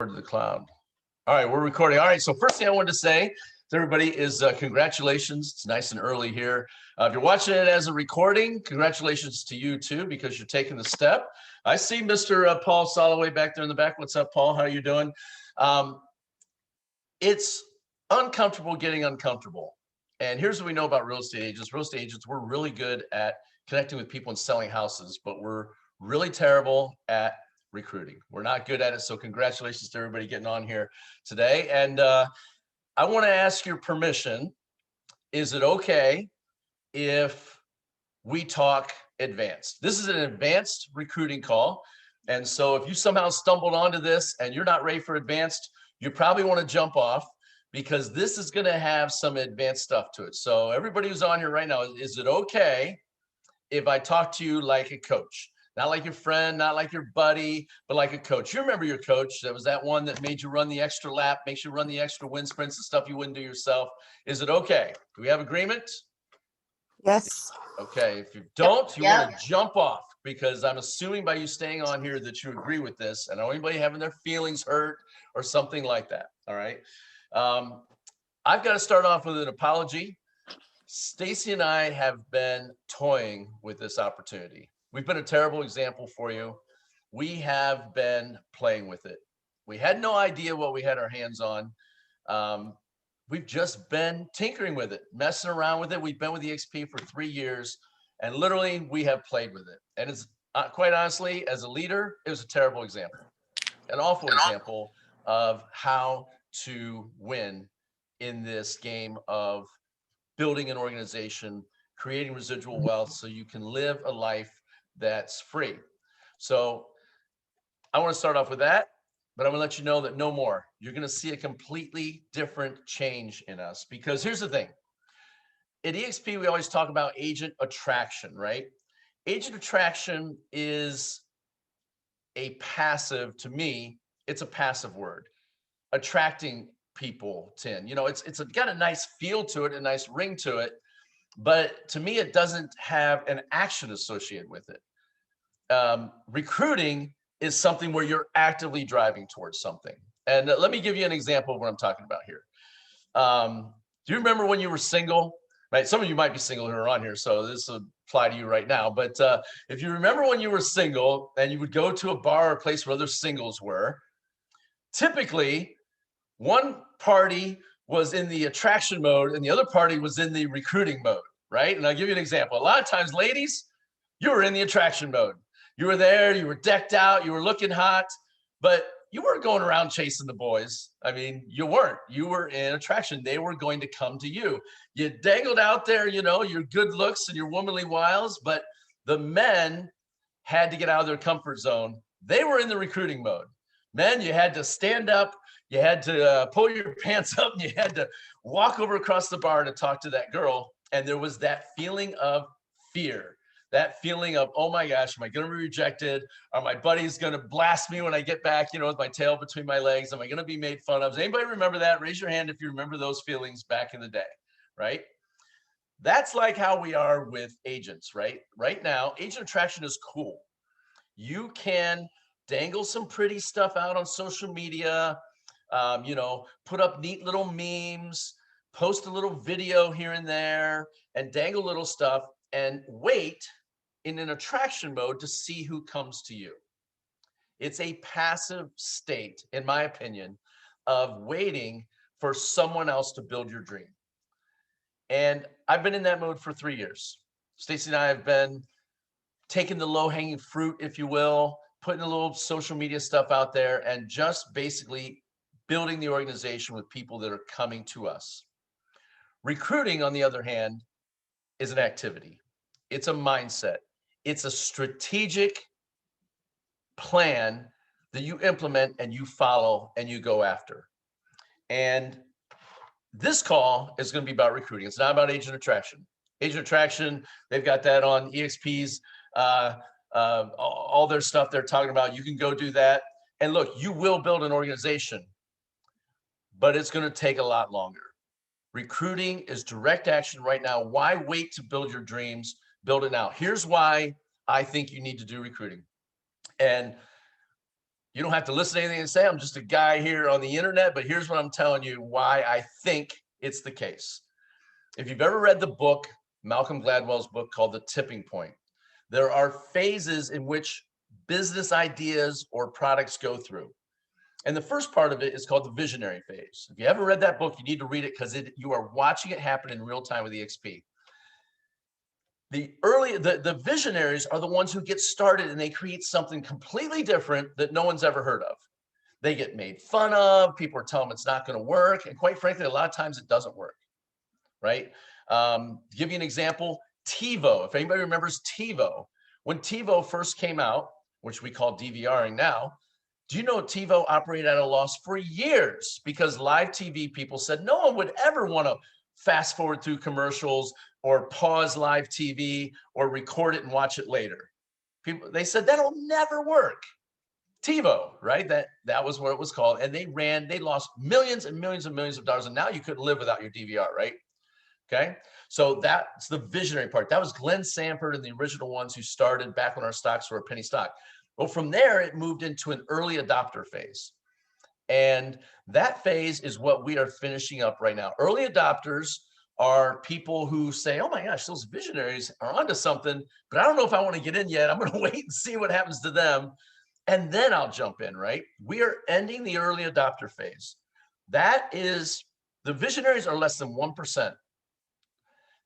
To the cloud. All right, we're recording. All right, so first thing I wanted to say to everybody is congratulations. It's nice and early here. If you're watching it as a recording, congratulations to you too, because you're taking the step. I see Mr. Paul Soloway back there in the back. What's up, Paul? How are you doing? It's uncomfortable getting uncomfortable. And here's what we know about real estate agents. Real estate agents, we're really good at connecting with people and selling houses, but we're really terrible at recruiting. We're not good at it. So congratulations to everybody getting on here today. And I want to ask your permission. Is it okay if we talk advanced? This is an advanced recruiting call. And so if you somehow stumbled onto this and you're not ready for advanced, you probably want to jump off because this is going to have some advanced stuff to it. So everybody who's on here right now, is it okay if I talk to you like a coach? Not like your friend, not like your buddy, but like a coach. You remember your coach. That was that one that made you run the extra lap, makes you run the extra wind sprints and stuff you wouldn't do yourself. Is it okay? Do we have agreement? Yes. Okay. If you don't, you want to jump off because I'm assuming by you staying on here that you agree with this. And anybody having their feelings hurt or something like that. All right. I've got to start off with an apology. Stacy and I have been toying with this opportunity. We've been a terrible example for you. We have been playing with it. We had no idea what we had our hands on. We've just been tinkering with it, messing around with it. We've been with EXP for 3 years, and literally we have played with it. And it's quite honestly, as a leader, it was a terrible example, an awful example of how to win in this game of building an organization, creating residual wealth so you can live a life that's free. So I want to start off with that, but I'm going to let you know that no more. You're going to see a completely different change in us because here's the thing. At EXP, we always talk about agent attraction, right? Agent attraction is a passive, to me, it's a passive word. Attracting people, Tin. You know, it's got a nice feel to it, a nice ring to it, but to me, it doesn't have an action associated with it. Recruiting is something where you're actively driving towards something. And let me give you an example of what I'm talking about here. Do you remember when you were single? Right, some of you might be single who are on here, so this will apply to you right now. But if you remember when you were single and you would go to a bar or a place where other singles were, typically one party was in the attraction mode and the other party was in the recruiting mode, right? And I'll give you an example. A lot of times, ladies, you were in the attraction mode. You were there, you were decked out, you were looking hot, but you weren't going around chasing the boys. I mean, you weren't. You were in attraction. They were going to come to you. You dangled out there, you know, your good looks and your womanly wiles, but the men had to get out of their comfort zone. They were in the recruiting mode. Men, you had to stand up, you had to pull your pants up, and you had to walk over across the bar to talk to that girl. And there was that feeling of fear, that feeling of, oh my gosh, am I going to be rejected? Are my buddies going to blast me when I get back, you know, with my tail between my legs? Am I going to be made fun of? Does anybody remember that? Raise your hand if you remember those feelings back in the day, right? That's like how we are with agents, right? Right now, agent attraction is cool. You can dangle some pretty stuff out on social media, you know, put up neat little memes, post a little video here and there, and dangle little stuff and wait in an attraction mode to see who comes to you. It's a passive state, in my opinion, of waiting for someone else to build your dream. And I've been in that mode for 3 years. Stacy and I have been taking the low-hanging fruit, if you will, putting a little social media stuff out there and just basically building the organization with people that are coming to us. Recruiting, on the other hand, is an activity. It's a mindset. It's a strategic plan that you implement and you follow and you go after. And this call is going to be about recruiting. It's not about agent attraction. Agent attraction, they've got that on EXP's, all their stuff they're talking about. You can go do that. And look, you will build an organization, but it's going to take a lot longer. Recruiting is direct action right now. Why wait to build your dreams? Build it now. Here's why I think you need to do recruiting. And You don't have to listen to anything I say. I'm just a guy here on the internet, but here's what I'm telling you why I think it's the case. If you've ever read the book, Malcolm Gladwell's book called The Tipping Point, there are phases in which business ideas or products go through. And the first part of it is called the visionary phase. If you haven't read that book, you need to read it because you are watching it happen in real time with EXP. The visionaries are the ones who get started and they create something completely different that no one's ever heard of. They get made fun of. People are telling them it's not going to work. And quite frankly, a lot of times it doesn't work, right? To give you an example, TiVo. If anybody remembers TiVo, when TiVo first came out, which we call DVRing now, do you know TiVo operated at a loss for years because live TV people said no one would ever want to fast forward through commercials or pause live TV or record it and watch it later. They said that'll never work. TiVo, right? That was what it was called. And they lost millions and millions and millions of dollars. And now you couldn't live without your DVR, right? Okay. So that's the visionary part. That was Glenn Sanford and the original ones who started back when our stocks were a penny stock. Well, from there, it moved into an early adopter phase. And that phase is what we are finishing up right now. Early adopters are people who say, oh my gosh, those visionaries are onto something, but I don't know if I want to get in yet. I'm going to wait and see what happens to them. And then I'll jump in, right? We are ending the early adopter phase. That is, the visionaries are less than 1%.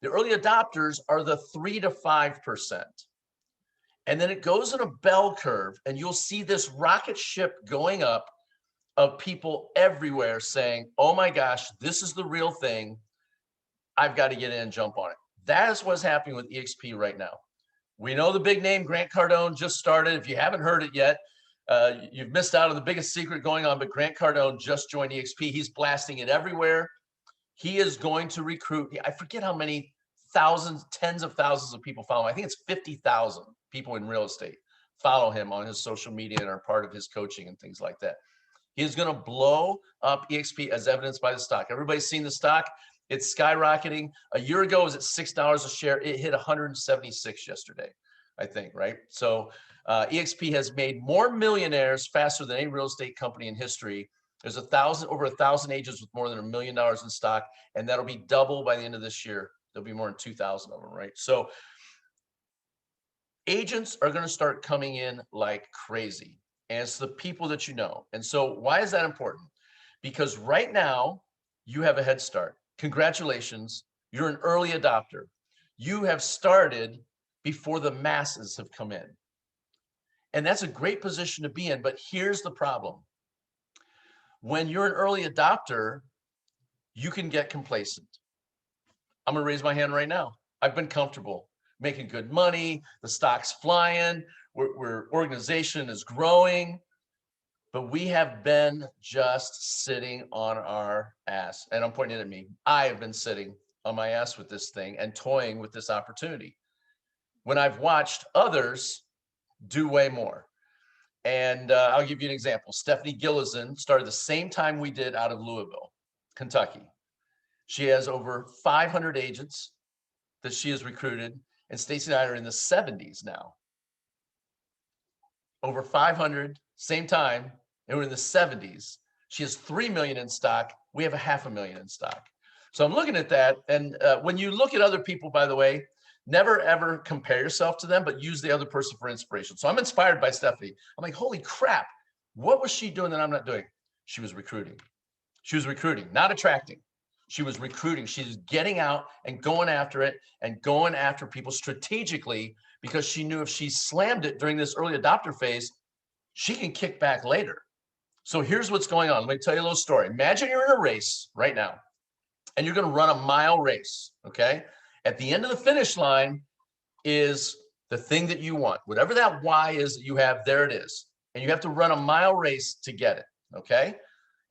The early adopters are the 3 to 5%. And then it goes in a bell curve, and you'll see this rocket ship going up of people everywhere saying, oh my gosh, this is the real thing. I've got to get in and jump on it. That is what's happening with EXP right now. We know the big name, Grant Cardone, just started. If you haven't heard it yet, you've missed out on the biggest secret going on, but Grant Cardone just joined EXP. He's blasting it everywhere. He is going to recruit, I forget how many thousands, tens of thousands of people follow him. I think it's 50,000 people in real estate follow him on his social media and are part of his coaching and things like that. He is going to blow up EXP as evidenced by the stock. Everybody's seen the stock. It's skyrocketing. A year ago, it was at $6 a share. It hit 176 yesterday, I think, right? So EXP has made more millionaires faster than any real estate company in history. There's over 1,000 agents with more than $1 million in stock, and that'll be double by the end of this year. There'll be more than 2,000 of them, right? So agents are going to start coming in like crazy, and it's the people that you know. And so why is that important? Because right now you have a head start. Congratulations, you're an early adopter. You have started before the masses have come in. And that's a great position to be in, but here's the problem. When you're an early adopter, you can get complacent. I'm going to raise my hand right now. I've been comfortable making good money. The stock's flying. Our organization is growing. But we have been just sitting on our ass. And I'm pointing it at me. I have been sitting on my ass with this thing and toying with this opportunity when I've watched others do way more. And I'll give you an example. Stephanie Gillison started the same time we did out of Louisville, Kentucky. She has over 500 agents that she has recruited, and Stacy and I are in the 70s now. Over 500, same time, and we're in the 70s. She has 3 million in stock. We have 500,000 in stock. So I'm looking at that. And when you look at other people, by the way, never ever compare yourself to them, but use the other person for inspiration. So I'm inspired by Stephanie. I'm like, holy crap, what was she doing that I'm not doing? She was recruiting. She was recruiting, not attracting. She was recruiting. She's getting out and going after it and going after people strategically because she knew if she slammed it during this early adopter phase, she can kick back later. So here's what's going on. Let me tell you a little story. Imagine you're in a race right now and you're going to run a mile race, okay? At the end of the finish line is the thing that you want. Whatever that why is that you have, there it is. And you have to run a mile race to get it, okay?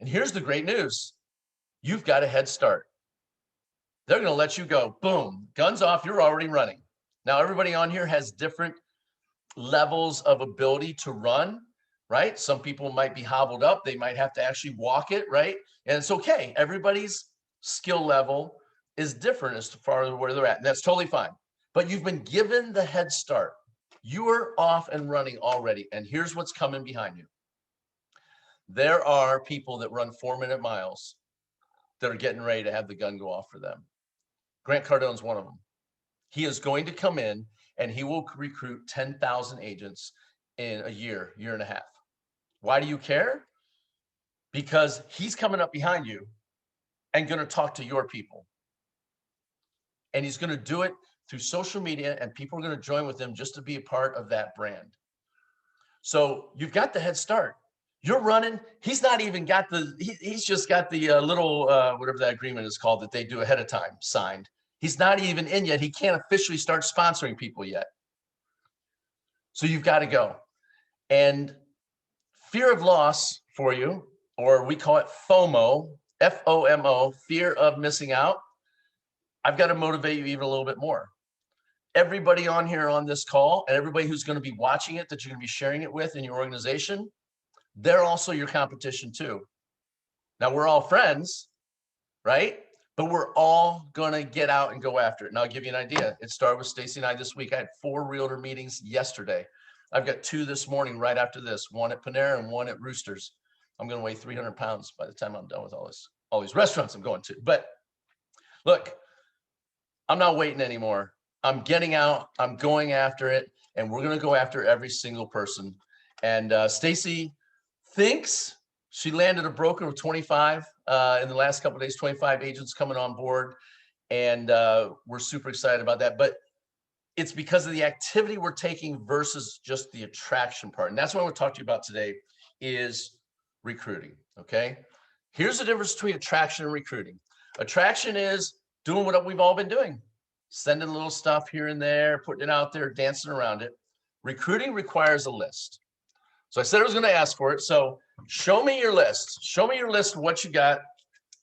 And here's the great news. You've got a head start. They're going to let you go. Boom, guns off, you're already running. Now, everybody on here has different levels of ability to run, right? Some people might be hobbled up. They might have to actually walk it, right? And it's okay. Everybody's skill level is different as far as where they're at. And that's totally fine. But you've been given the head start. You are off and running already. And here's what's coming behind you. There are people that run 4-minute miles that are getting ready to have the gun go off for them. Grant Cardone's one of them. He is going to come in and he will recruit 10,000 agents in a year, year and a half. Why do you care? Because he's coming up behind you and going to talk to your people. And he's going to do it through social media, and people are going to join with him just to be a part of that brand. So you've got the head start. You're running. He's not even got the, he's just got the little, whatever that agreement is called that they do ahead of time signed. He's not even in yet. He can't officially start sponsoring people yet. So you've got to go. And fear of loss for you, or we call it FOMO, F-O-M-O, fear of missing out. I've got to motivate you even a little bit more. Everybody on here on this call and everybody who's going to be watching it that you're going to be sharing it with in your organization, they're also your competition too. Now we're all friends, right? But we're all going to get out and go after it. And I'll give you an idea. It started with Stacy and I this week. I had 4 realtor meetings yesterday. I've got 2 this morning right after this, one at Panera and one at Roosters. I'm going to weigh 300 pounds by the time I'm done with all these restaurants I'm going to. But look, I'm not waiting anymore. I'm getting out, I'm going after it, and we're going to go after every single person. And Stacy thinks she landed a broker with 25 in the last couple of days, 25 agents coming on board. And we're super excited about that. But it's because of the activity we're taking versus just the attraction part. And that's what I want to talk to you about today is recruiting, okay? Here's the difference between attraction and recruiting. Attraction is doing what we've all been doing. Sending little stuff here and there, putting it out there, dancing around it. Recruiting requires a list. So I said I was going to ask for it. So show me your list. Show me your list of what you got.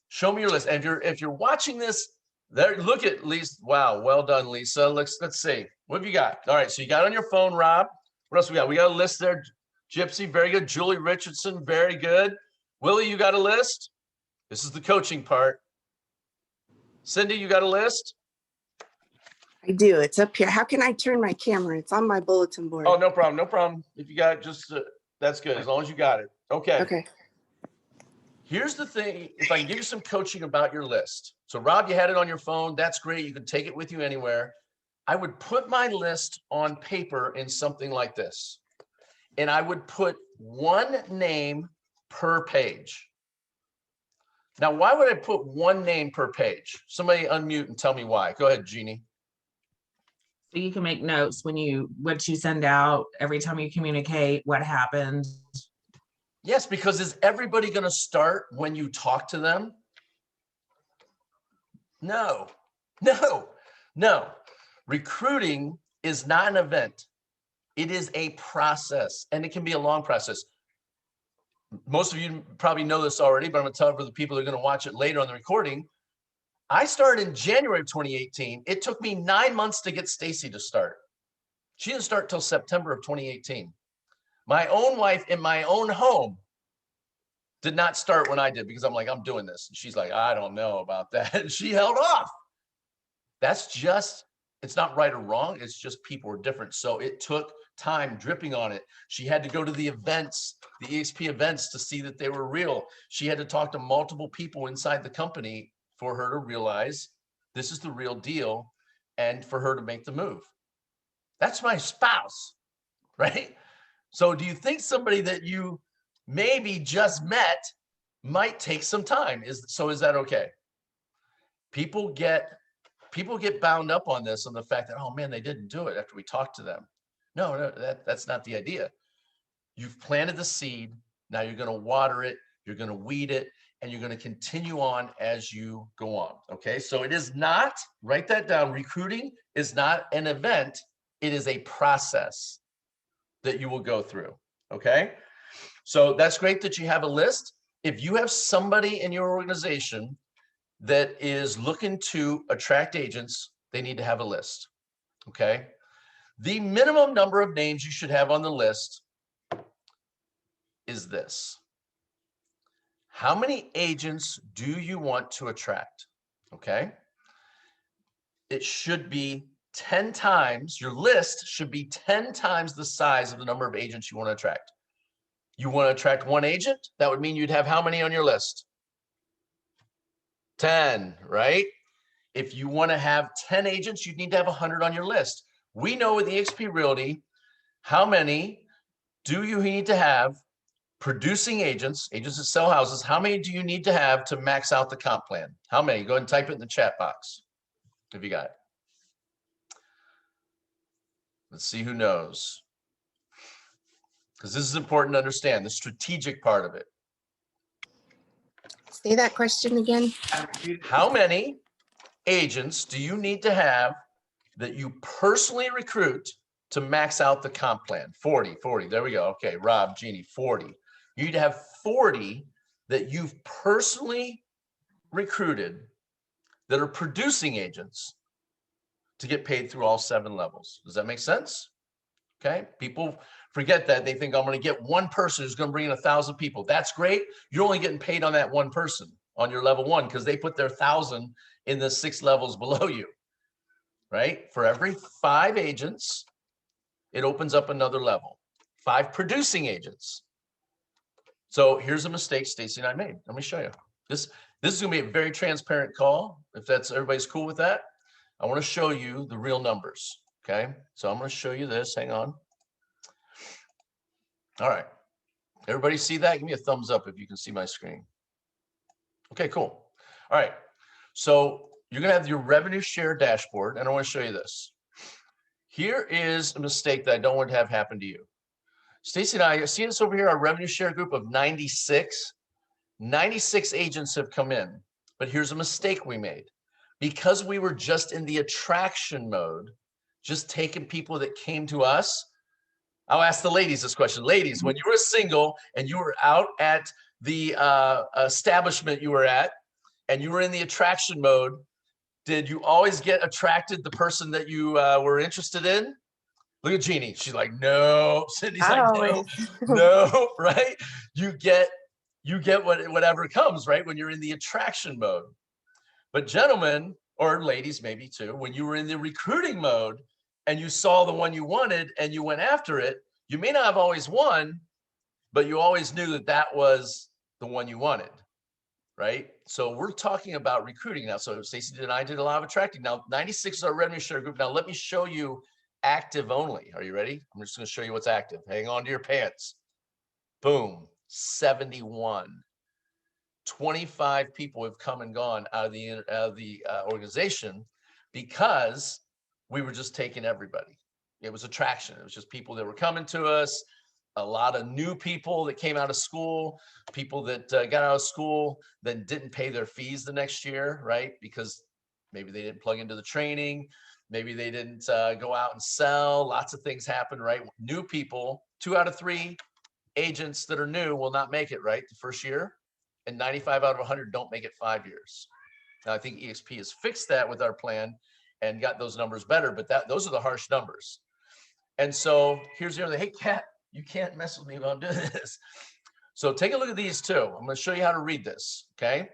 Show me your list. And if you're watching this, there, look at Lisa. Wow, well done, Lisa. Let's see. What have you got? All right, so you got it on your phone, Rob. What else we got? We got a list there. Gypsy, very good. Julie Richardson, very good. Willie, you got a list? This is the coaching part. Cindy, you got a list? I do. It's up here. How can I turn my camera? It's on my bulletin board. Oh, no problem. No problem. If you got it, just that's good. As long as you got it. Okay. Okay. Here's the thing. If I can give you some coaching about your list. So Rob, you had it on your phone. That's great. You can take it with you anywhere. I would put my list on paper in something like this. And I would put one name per page. Now, why would I put one name per page? Somebody unmute and tell me why. Go ahead, Jeannie. So you can make notes when what you send out, every time you communicate, what happened. Yes, because is everybody going to start when you talk to them? No, no, no. Recruiting is not an event. It is a process, and it can be a long process. Most of you probably know this already, but I'm going to tell it for the people that are going to watch it later on the recording. I started in January of 2018. It took me 9 months to get Stacy to start. She didn't start till September of 2018. My own wife in my own home did not start when I did because I'm like, I'm doing this. And she's like, I don't know about that. And she held off. That's just, it's not right or wrong. It's just people are different. So it took time dripping on it. She had to go to the events, the EXP events to see that they were real. She had to talk to multiple people inside the company for her to realize this is the real deal and for her to make the move. That's my spouse, right? So do you think somebody that you maybe just met might take some time? Is that okay? People get bound up on this, on the fact that, oh man, they didn't do it after we talked to them. No, that's not the idea. You've planted the seed. Now you're going to water it. You're going to weed it. And you're going to continue on as you go on. Okay, so it is not, write that down. Recruiting is not an event. It is a process that you will go through. Okay, so that's great that you have a list. If you have somebody in your organization that is looking to attract agents, they need to have a list. Okay, the minimum number of names you should have on the list is this. How many agents do you want to attract? Okay. It should be 10 times, your list should be 10 times the size of the number of agents you want to attract. You want to attract 1 agent? That would mean you'd have how many on your list? 10, right? If you want to have 10 agents, you'd need to have 100 on your list. We know with EXP Realty, how many do you need to have producing agents, agents that sell houses? How many do you need to have to max out the comp plan? How many? Go ahead and type it in the chat box if you got it. Let's see who knows. Because this is important to understand, the strategic part of it. Say that question again. How many agents do you need to have that you personally recruit to max out the comp plan? 40, there we go. Okay, Rob, Jeannie, 40. You need to have 40 that you've personally recruited that are producing agents to get paid through all 7 levels. Does that make sense? Okay, people forget that. They think I'm going to get one person who's going to bring in 1,000 people. That's great. You're only getting paid on that one person on your level 1 because they put their 1,000 in the 6 levels below you, right? For every 5 agents, it opens up another level. 5 producing agents. So here's a mistake Stacy and I made. Let me show you. This is going to be a very transparent call. If that's everybody's cool with that, I want to show you the real numbers. Okay, so I'm going to show you this. Hang on. All right. Everybody see that? Give me a thumbs up if you can see my screen. Okay, cool. All right. So you're going to have your revenue share dashboard, and I want to show you this. Here is a mistake that I don't want to have happen to you. Stacy and I, see this over here, our revenue share group of 96. 96 agents have come in, but here's a mistake we made. Because we were just in the attraction mode, just taking people that came to us. I'll ask the ladies this question. Ladies, when you were single and you were out at the establishment you were at and you were in the attraction mode, did you always get attracted the person that you were interested in? Look at Jeannie. She's like, no. Cindy's like, no, no, right? You get whatever comes, right? When you're in the attraction mode. But gentlemen, or ladies maybe too, when you were in the recruiting mode and you saw the one you wanted and you went after it, you may not have always won, but you always knew that that was the one you wanted, right? So we're talking about recruiting now. So Stacey and I did a lot of attracting. Now 96 is our revenue share group. Now let me show you active only. Are you ready? I'm just going to show you what's active. Hang on to your pants. Boom, 71. 25 people have come and gone out of the organization because we were just taking everybody. It was attraction. It was just people that were coming to us, a lot of new people that came out of school, people that got out of school then didn't pay their fees the next year, right? Because maybe they didn't plug into the training, maybe they didn't go out and sell. Lots of things happen, right? New people, 2 out of 3 agents that are new will not make it, right, the first year. And 95 out of 100 don't make it 5 years. Now, I think EXP has fixed that with our plan and got those numbers better, but those are the harsh numbers. And so here's the other thing. Hey, Kat, you can't mess with me while I'm doing this. So take a look at these two. I'm going to show you how to read this, okay?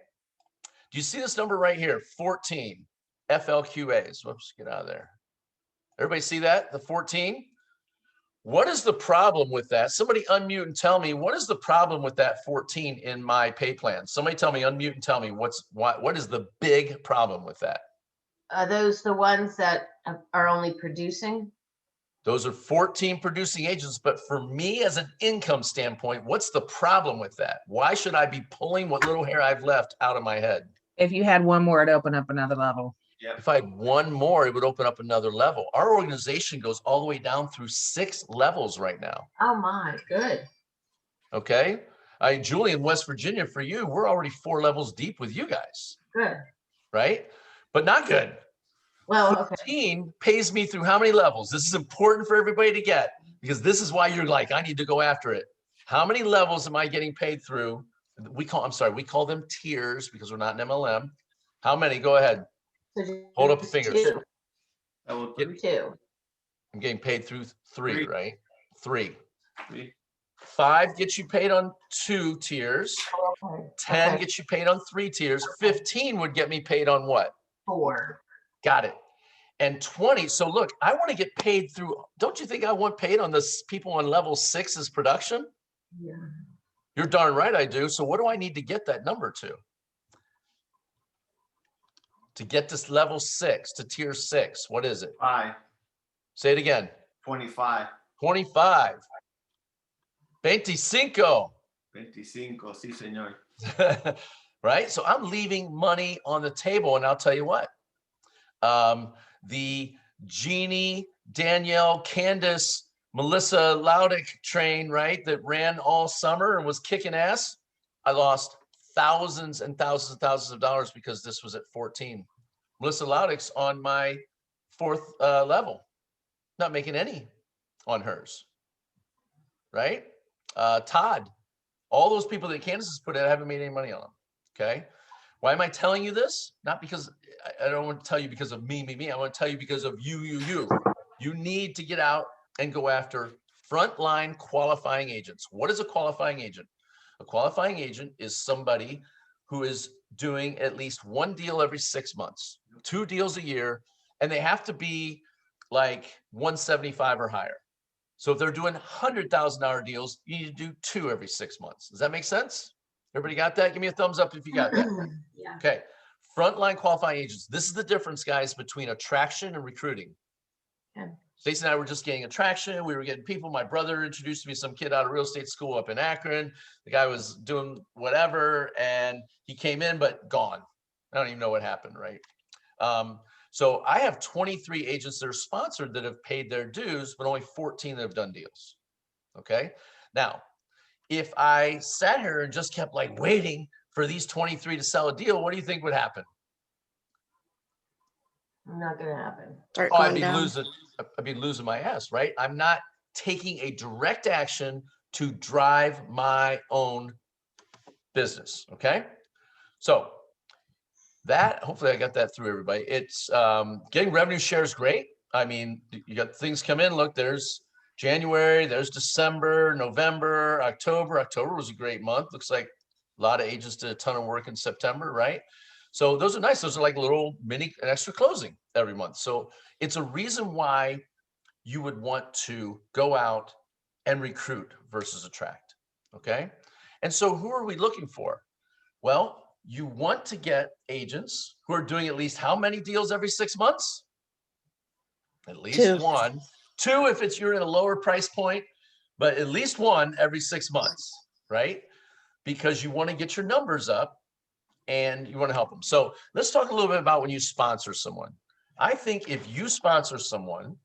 Do you see this number right here? 14 FLQAs. Whoops, get out of there. Everybody see that? The 14? What is the problem with that? Somebody unmute and tell me, what is the problem with that 14 in my pay plan? Somebody tell me, unmute and tell me what is the big problem with that? Are those the ones that are only producing? Those are 14 producing agents, but for me as an income standpoint, what's the problem with that? Why should I be pulling what little hair I've left out of my head? If you had one more, it'd open up another level. Yep. If I had one more, it would open up another level. Our organization goes all the way down through 6 levels right now. Oh my, good. Okay. Julie in West Virginia, for you, we're already 4 levels deep with you guys. Good. Right? But not good. Well, 14 pays me through how many levels? This is important for everybody to get because this is why you're like, I need to go after it. How many levels am I getting paid through? We call them tiers because we're not an MLM. How many? Go ahead. Hold up the fingers. 2. I'm getting paid through 3, right? 3. 5 gets you paid on 2 tiers. 10 gets you paid on 3 tiers. 15 would get me paid on what? 4. Got it. And 20. So look, I want to get paid through. Don't you think I want paid on this people on level 6 as production? Yeah. You're darn right I do. So what do I need to get that number to? To get this level 6 to tier 6, what is it? 5. Say it again. 25. 25. 25. 25. Sí, señor. Right? So I'm leaving money on the table, and I'll tell you what. The Jeannie, Danielle, Candace, Melissa Laudick train, right, that ran all summer and was kicking ass. I lost thousands and thousands and thousands of dollars because this was at 14. Melissa Laudick's on my 4th level, not making any on hers, right? Todd, all those people that Candace has put in, I haven't made any money on them, okay? Why am I telling you this? Not because, I don't want to tell you because of me. I want to tell you because of you. You need to get out and go after frontline qualifying agents. What is a qualifying agent? A qualifying agent is somebody who is doing at least 1 deal every 6 months, 2 deals a year, and they have to be like 175 or higher. So if they're doing $100,000 deals, you need to do 2 every 6 months. Does that make sense? Everybody got that? Give me a thumbs up if you got that. Yeah. Okay. Frontline qualifying agents. This is the difference, guys, between attraction and recruiting. Yeah. Stacey and I were just getting attraction. We were getting people. My brother introduced me to some kid out of real estate school up in Akron. The guy was doing whatever, and he came in, but gone. I don't even know what happened, right? So I have 23 agents that are sponsored that have paid their dues, but only 14 that have done deals. Okay. Now, if I sat here and just kept like waiting for these 23 to sell a deal, what do you think would happen? Not gonna happen. Start Oh, going down. I'd be losing my ass, right? I'm not taking a direct action to drive my own business. Okay. So that, hopefully I got that through everybody. It's getting revenue share is great. I mean, you got things come in. Look, there's January, there's December, November, October. October was a great month. Looks like a lot of agents did a ton of work in September, right? So those are nice. Those are like little mini extra closing every month. So it's a reason why you would want to go out and recruit versus attract. Okay. And so who are we looking for? Well, you want to get agents who are doing at least how many deals every 6 months? At least 2. 1. 2 if you're in a lower price point, but at least 1 every 6 months, right? Because you want to get your numbers up and you want to help them. So let's talk a little bit about when you sponsor someone. I think if you sponsor someone,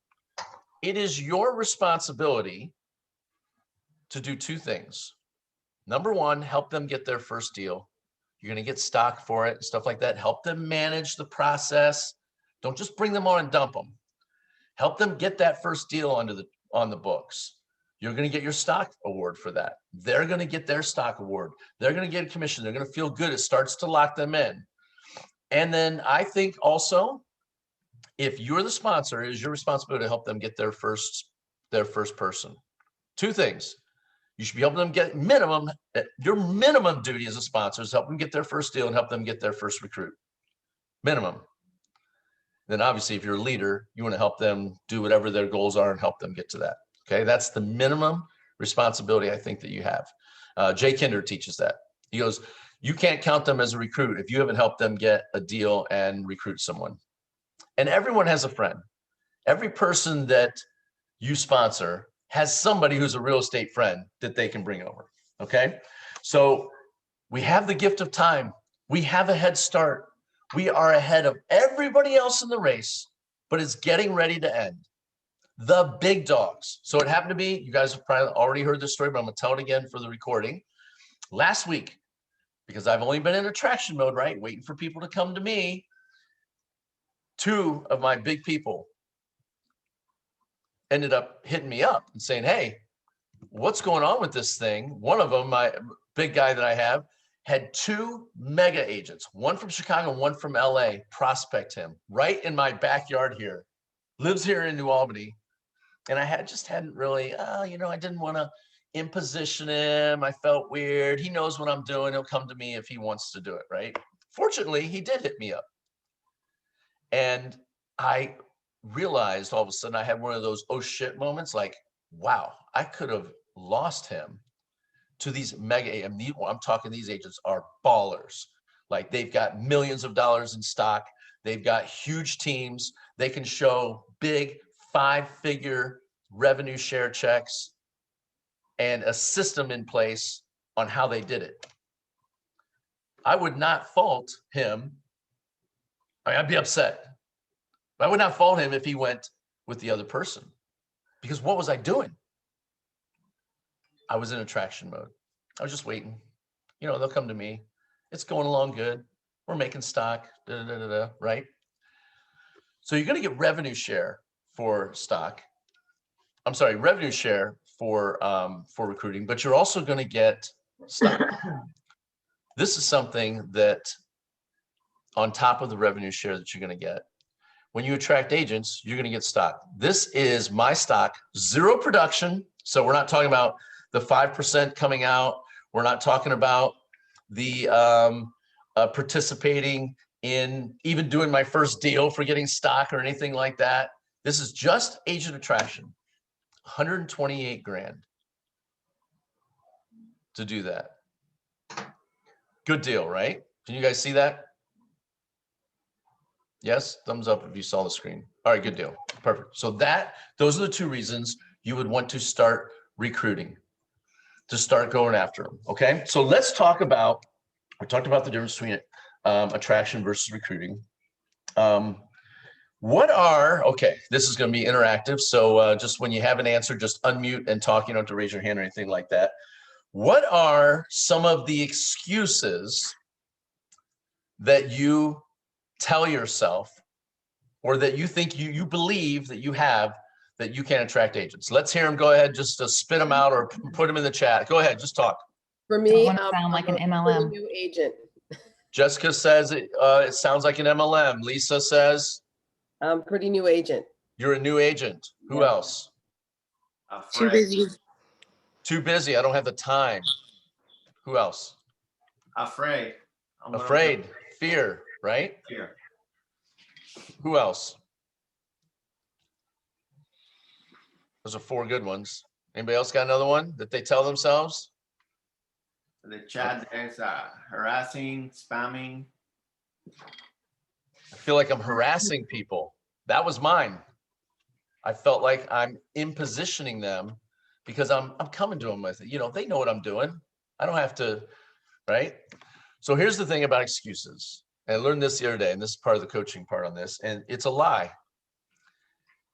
it is your responsibility to do 2 things. Number 1, help them get their first deal. You're going to get stock for it, stuff like that. Help them manage the process. Don't just bring them on and dump them. Help them get that first deal on the books. You're going to get your stock award for that. They're going to get their stock award. They're going to get a commission. They're going to feel good. It starts to lock them in. And then I think also, if you're the sponsor, it is your responsibility to help them get their first person. 2 things. You should be helping them get minimum. Your minimum duty as a sponsor is help them get their first deal and help them get their first recruit. Minimum. Then obviously, if you're a leader, you want to help them do whatever their goals are and help them get to that. Okay, that's the minimum responsibility I think that you have. Jay Kinder teaches that. He goes, you can't count them as a recruit if you haven't helped them get a deal and recruit someone. And everyone has a friend. Every person that you sponsor has somebody who's a real estate friend that they can bring over. Okay. So we have the gift of time. We have a head start. We are ahead of everybody else in the race, but it's getting ready to end. The big dogs. So it happened to be, you guys have probably already heard this story, but I'm going to tell it again for the recording. Last week, because I've only been in attraction mode, right? Waiting for people to come to me. 2 of my big people ended up hitting me up and saying, hey, what's going on with this thing? One of them, my big guy that I have, had 2 mega agents, one from Chicago, one from LA, prospect him right in my backyard here, lives here in New Albany. And I just hadn't really, I didn't want to imposition him. I felt weird. He knows what I'm doing. He'll come to me if he wants to do it, right? Fortunately, he did hit me up. And I realized all of a sudden I had one of those oh shit moments, like, wow, I could have lost him to these mega, I'm talking these agents are ballers. Like they've got millions of dollars in stock. They've got huge teams. They can show big 5-figure revenue share checks and a system in place on how they did it. I would not fault him. I'd be upset. I would not fault him if he went with the other person, because what was I doing? I was in attraction mode. I was just waiting. You know, they'll come to me. It's going along good. We're making stock, right? So you're going to get revenue share for stock. I'm sorry, revenue share for recruiting, but you're also going to get stock. This is something that on top of the revenue share that you're going to get, when you attract agents, you're going to get stock. This is my stock, 0 production. So we're not talking about the 5% coming out. We're not talking about the participating in even doing my first deal for getting stock or anything like that. This is just agent attraction, 128 grand to do that. Good deal, right? Can you guys see that? Yes, thumbs up if you saw the screen. All right, good deal. Perfect. So those are the 2 reasons you would want to start recruiting, to start going after them. Okay. So let's talk about, we talked about the difference between attraction versus recruiting. Okay, this is going to be interactive. So just when you have an answer, just unmute and talk. You don't have to raise your hand or anything like that. What are some of the excuses that you tell yourself, or that you think you believe that you have, that you can't attract agents? Let's hear them. Go ahead, just spit them out or put them in the chat. Go ahead, just talk. For me, wanna sound like an I'm a MLM. new agent. Jessica says it sounds like an MLM. Lisa says I'm pretty new agent. you're a new agent. Who Yeah. else? Too Afraid. busy. Too busy. I don't have the time. Who else? Afraid. I'm one of Afraid. them. Fear. Right? Fear. Who else? Those are 4 good ones. Anybody else got another one that they tell themselves? The chat is harassing, spamming. I feel like I'm harassing people. That was mine. I felt like I'm impositioning them because I'm coming to them with it. You know, they know what I'm doing. I don't have to, right? So here's the thing about excuses. And I learned this the other day, and this is part of the coaching part on this, and it's a lie.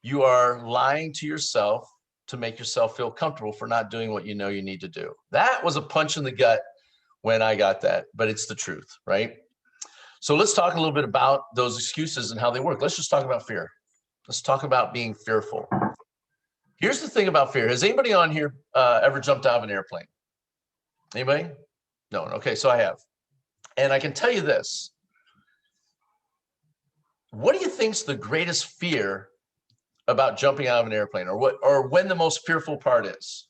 You are lying to yourself to make yourself feel comfortable for not doing what you know you need to do. That was a punch in the gut when I got that, but it's the truth, right? So let's talk a little bit about those excuses and how they work. Let's just talk about fear. Let's talk about being fearful. Here's the thing about fear. Has anybody on here ever jumped out of an airplane? Anybody? No. Okay, so I have. And I can tell you this. What do you think's the greatest fear about jumping out of an airplane, or when the most fearful part is?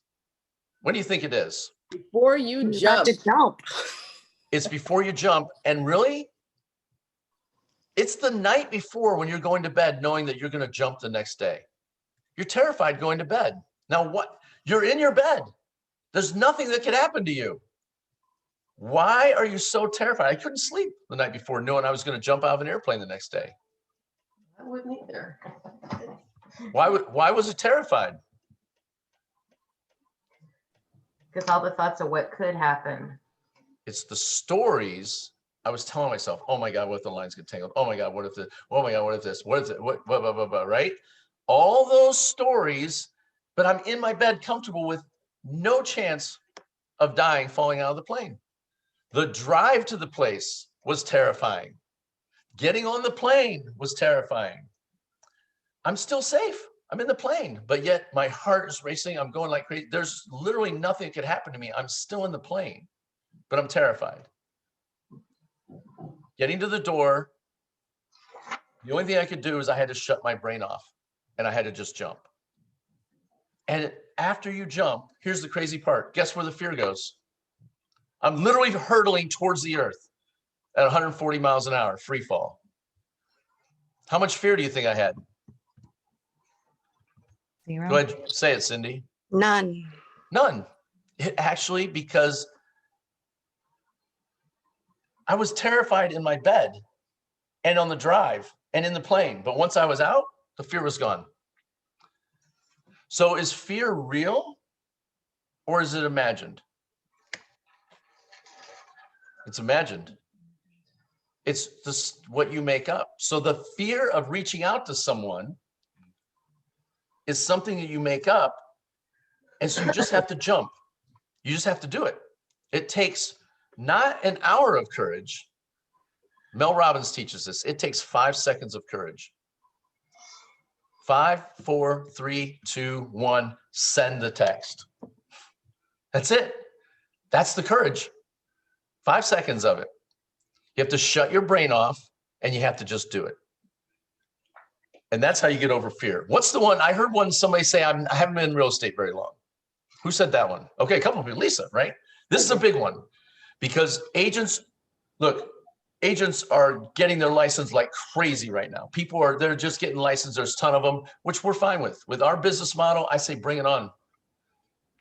When do you think it is? Before you You're jump, about to jump. It's before you jump. And really, it's the night before when you're going to bed, knowing that you're going to jump the next day. You're terrified going to bed. Now what? You're in your bed. There's nothing that could happen to you. Why are you so terrified? I couldn't sleep the night before knowing I was going to jump out of an airplane the next day. I wouldn't either. Why was it terrified? Because all the thoughts of what could happen. It's the stories I was telling myself. Oh my God, what if the lines get tangled? Oh my God, what if the, oh my God, what if this, what if it, what, blah, blah, blah, blah, right? All those stories, but I'm in my bed comfortable with no chance of dying, falling out of the plane. The drive to the place was terrifying. Getting on the plane was terrifying. I'm still safe. I'm in the plane, but yet my heart is racing. I'm going like crazy. There's literally nothing that could happen to me. I'm still in the plane, but I'm terrified. Getting to the door, the only thing I could do is I had to shut my brain off and I had to just jump. And after you jump, here's the crazy part. Guess where the fear goes? I'm literally hurtling towards the earth at 140 miles an hour, free fall. How much fear do you think I had? 0. Go ahead, say it, Cindy. None. None. actually, because I was terrified in my bed and on the drive and in the plane. But once I was out, the fear was gone. So is fear real or is it imagined? It's imagined. It's just what you make up. So the fear of reaching out to someone is something that you make up. And so you just have to jump. You just have to do it. It takes not an hour of courage. Mel Robbins teaches this. It takes 5 seconds of courage. 5, 4, 3, 2, 1, send the text. That's it. That's the courage. 5 seconds of it. You have to shut your brain off and you have to just do it. And that's how you get over fear. What's the one? I heard somebody say, I haven't been in real estate very long. Who said that one? Okay, a couple of people, Lisa, right? This is a big one because agents are getting their license like crazy right now. They're just getting licensed. There's a ton of them, which we're fine with. With our business model, I say, bring it on.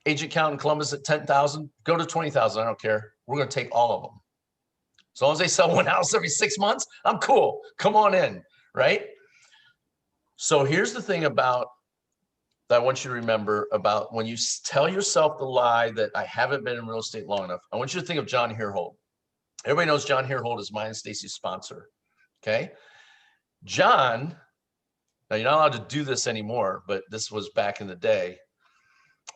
Agent count in Columbus at 10,000, go to 20,000. I don't care. We're going to take all of them. As long as they sell one house every 6 months, I'm cool. Come on in, right? So here's the thing that I want you to remember about when you tell yourself the lie that I haven't been in real estate long enough. I want you to think of John Herhold. Everybody knows John Herhold is mine and Stacy's sponsor, okay? John, now you're not allowed to do this anymore, but this was back in the day.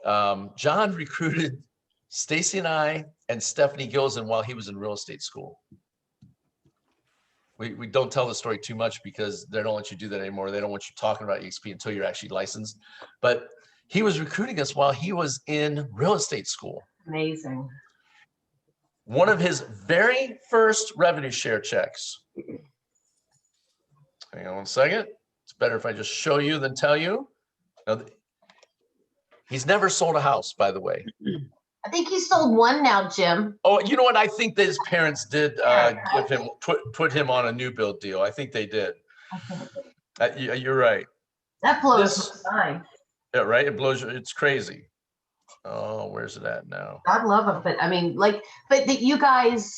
John recruited Stacy and I and Stephanie Gilson while he was in real estate school. We don't tell the story too much because they don't let you do that anymore. They don't want you talking about EXP until you're actually licensed. But he was recruiting us while he was in real estate school. Amazing. One of his very first revenue share checks. Hang on one second. It's better if I just show you than tell you. Now, he's never sold a house, by the way. I think he sold one now, Jim. Oh, you know what? I think that his parents did give him put him on a new build deal. I think they did. You're right. That blows my mind. Yeah, right. It blows you. It's crazy. Oh, where's it at now? God love him, but I mean, but that you guys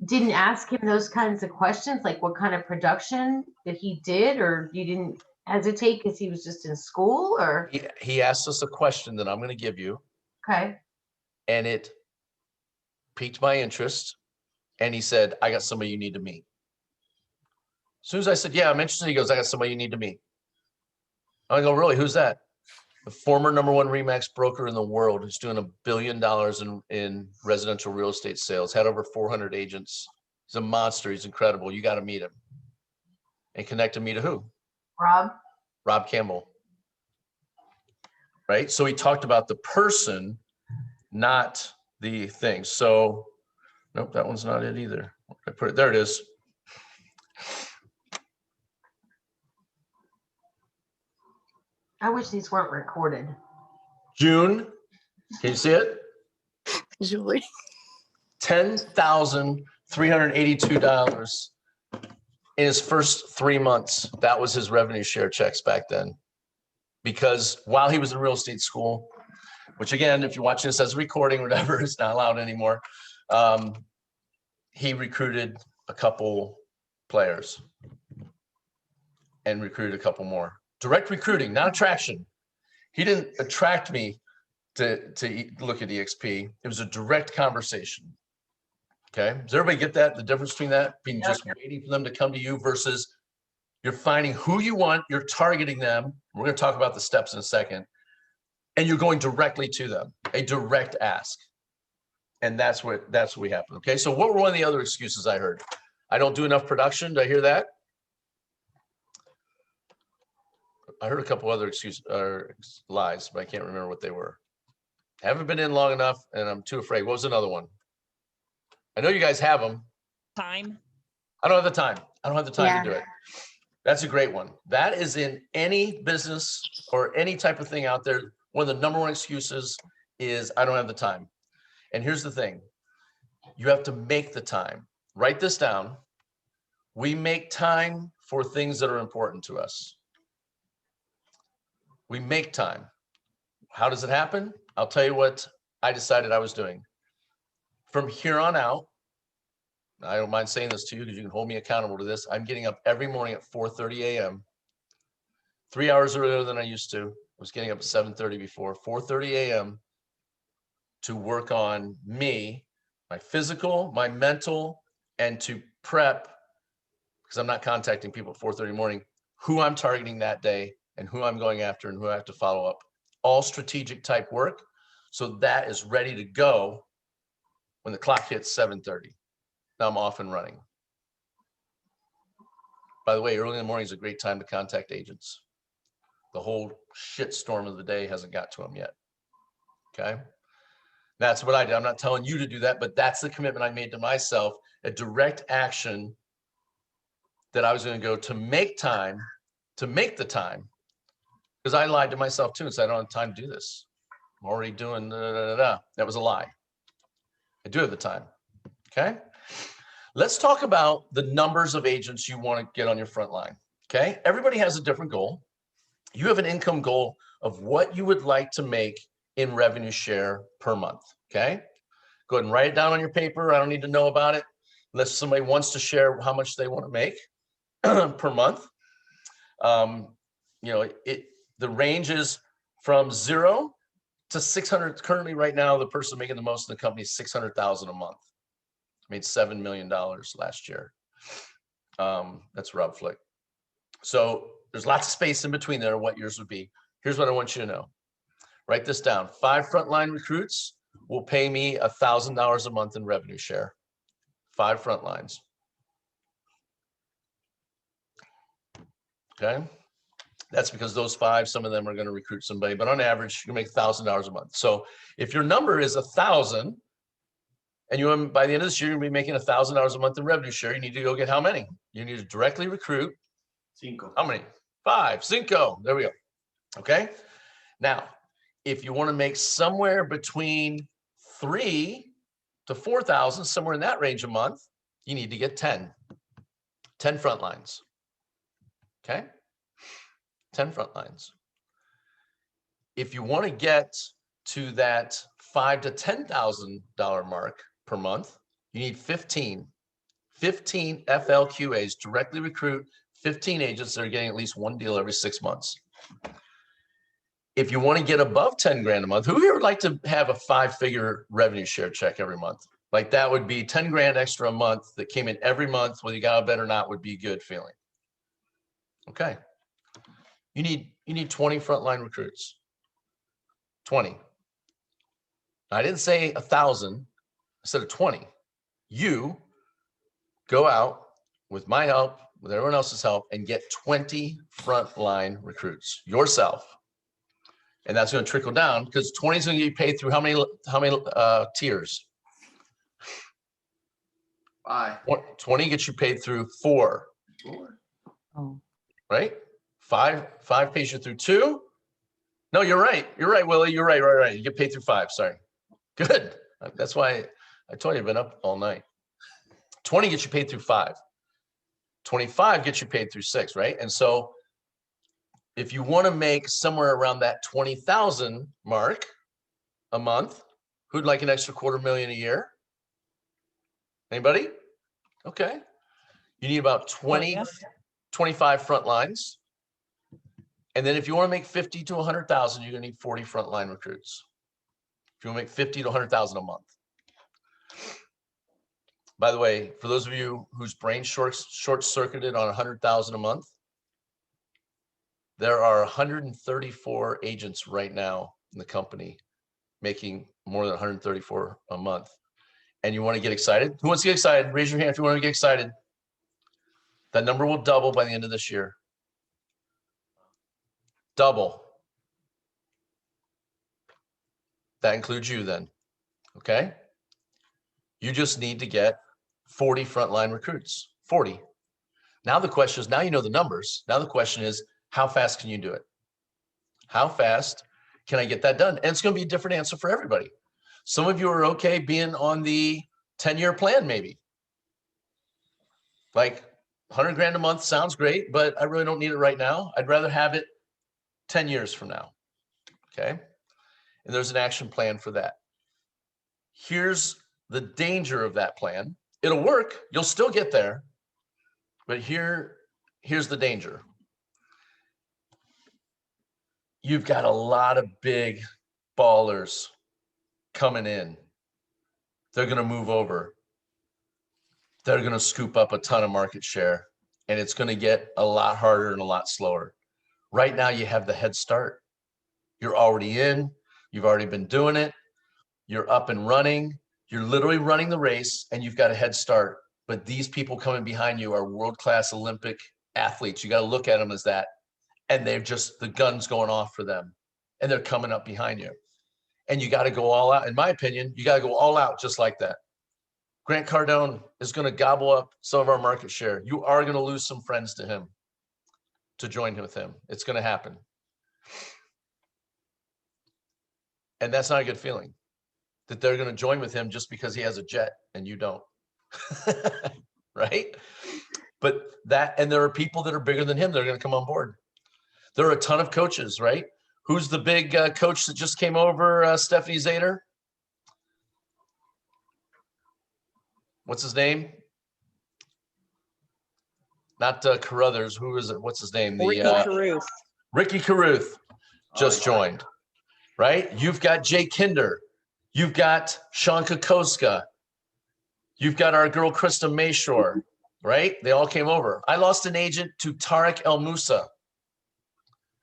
didn't ask him those kinds of questions, like what kind of production that he did, or you didn't hesitate because he was just in school, or? He asked us a question that I'm going to give you. Okay. And it piqued my interest. And he said, I got somebody you need to meet. As soon as I said, yeah, I'm interested, he goes, I got somebody you need to meet. I go, really, who's that? The former #1 RE/MAX broker in the world who's doing $1 billion in residential real estate sales, had over 400 agents. He's a monster. He's incredible. You got to meet him. And connected me to who? Rob Campbell. Right? So he talked about the person, not the thing. So, nope, that one's not it either. I put it, there it is. I wish these weren't recorded. June, can you see it? Julie. $10,382 in his first 3 months. That was his revenue share checks back then. Because while he was in real estate school, which again, if you're watching this as a recording or whatever, it's not allowed anymore. He recruited a couple players and recruited a couple more. Direct recruiting, not attraction. He didn't attract me to look at EXP. It was a direct conversation. Okay, does everybody get that? The difference between that being just waiting for them to come to you versus you're finding who you want, you're targeting them. We're going to talk about the steps in a second. And you're going directly to them, a direct ask. And that's what we happen. Okay. So what were one of the other excuses I heard? I don't do enough production. Did I hear that? I heard a couple other excuses or lies, but I can't remember what they were. Haven't been in long enough and I'm too afraid. What was another one? I know you guys have them. Time. I don't have the time. I don't have the time Yeah. to do it. That's a great one. That is in any business or any type of thing out there. One of the #1 excuses is I don't have the time. And here's the thing. You have to make the time. Write this down. We make time for things that are important to us. We make time. How does it happen? I'll tell you what I decided I was doing. From here on out, I don't mind saying this to you because you can hold me accountable to this. I'm getting up every morning at 4:30 a.m. 3 hours earlier than I used to. I was getting up at 7:30 before, 4:30 a.m. to work on me, my physical, my mental, and to prep, because I'm not contacting people at 4:30 in the morning, who I'm targeting that day and who I'm going after and who I have to follow up. All strategic type work. So that is ready to go when the clock hits 7:30. Now I'm off and running. By the way, early in the morning is a great time to contact agents. The whole shit storm of the day hasn't got to them yet. Okay. That's what I did. I'm not telling you to do that, but that's the commitment I made to myself, a direct action that I was going to go to make time, to make the time, because I lied to myself too and said, I don't have time to do this. I'm already doing That was a lie. I do have the time. Okay. Let's talk about the numbers of agents you want to get on your front line. Okay. Everybody has a different goal. You have an income goal of what you would like to make in revenue share per month. Okay. Go ahead and write it down on your paper. I don't need to know about it unless somebody wants to share how much they want to make per month. You know, the range is from 0 to 600. Currently, right now, the person making the most in the company is 600,000 a month. Made $7 million last year. That's Rob Flick. So there's lots of space in between there. What yours would be. Here's what I want you to know. Write this down. 5 frontline recruits will pay me $1,000 a month in revenue share. 5 front lines. Okay. That's because those 5, some of them are going to recruit somebody, but on average, you make $1,000 a month. So if your number is 1,000, and you by the end of this year, you'll be making $1,000 a month in revenue share, you need to go get how many? You need to directly recruit. 5. How many? 5. 5. There we go. Okay. Now, if you want to make somewhere between 3 to 4,000, somewhere in that range a month, you need to get 10 front lines. Okay. 10 front lines. If you want to get to that $5,000 to $10,000 mark per month, you need 15 FLQAs, directly recruit 15 agents that are getting at least 1 deal every 6 months. If you want to get above 10 grand a month, who here would like to have a 5-figure revenue share check every month? Like that would be 10 grand extra a month that came in every month, whether you got a bet or not, would be a good feeling. Okay. You need 20 frontline recruits. 20. I didn't say 1,000. I said 20. You go out with my help, with everyone else's help, and get 20 frontline recruits yourself. And that's going to trickle down because 20 is going to get you paid through how many tiers? 5. 20 gets you paid through 4. 4. Oh. Right? 5 pays you through 2. No, you're right. You're right, Willie. You're right. Right. You get paid through 5. Sorry. Good. That's why I told you I've been up all night. 20 gets you paid through 5. 25 gets you paid through 6, right? And so if you want to make somewhere around that 20,000 mark a month, who'd like an extra $250,000 a year? Anybody? Okay. You need about 25 front lines. And then if you want to make 50 to 100,000, you're going to need 40 frontline recruits. If you want to make 50 to 100,000 a month. By the way, for those of you whose brain short-circuited on 100,000 a month, there are 134 agents right now in the company making more than 134 a month. And you want to get excited? Who wants to get excited? Raise your hand if you want to get excited. That number will double by the end of this year. Double. That includes you then, okay? You just need to get 40 frontline recruits, 40. Now the question is, now you know the numbers. Now the question is, how fast can you do it? How fast can I get that done? And it's going to be a different answer for everybody. Some of you are okay being on the 10-year plan, maybe. Like 100 grand a month sounds great, but I really don't need it right now. I'd rather have it 10 years from now. Okay. And there's an action plan for that. Here's the danger of that plan. It'll work. You'll still get there. But here's the danger. You've got a lot of big ballers coming in. They're going to move over. They're going to scoop up a ton of market share, and it's going to get a lot harder and a lot slower. Right now, you have the head start. You're already in. You've already been doing it. You're up and running. You're literally running the race, and you've got a head start. But these people coming behind you are world-class Olympic athletes. You got to look at them as that. And they're just, the gun's going off for them. And they're coming up behind you. And you got to go all out. In my opinion, you got to go all out just like that. Grant Cardone is going to gobble up some of our market share. You are going to lose some friends to him, to join with him. It's going to happen. And that's not a good feeling, that they're going to join with him just because he has a jet and you don't. Right? But that, and there are people that are bigger than him that are going to come on board. There are a ton of coaches, right? Who's the big coach that just came over, Stephanie Zader? What's his name? Not Carruthers. Who is it? What's his name? Ricky Caruth. Ricky Caruth just joined, right? You've got Jay Kinder. You've got Sean Kokoska. You've got our girl, Krista Mayshore, right? They all came over. I lost an agent to Tariq El Moussa.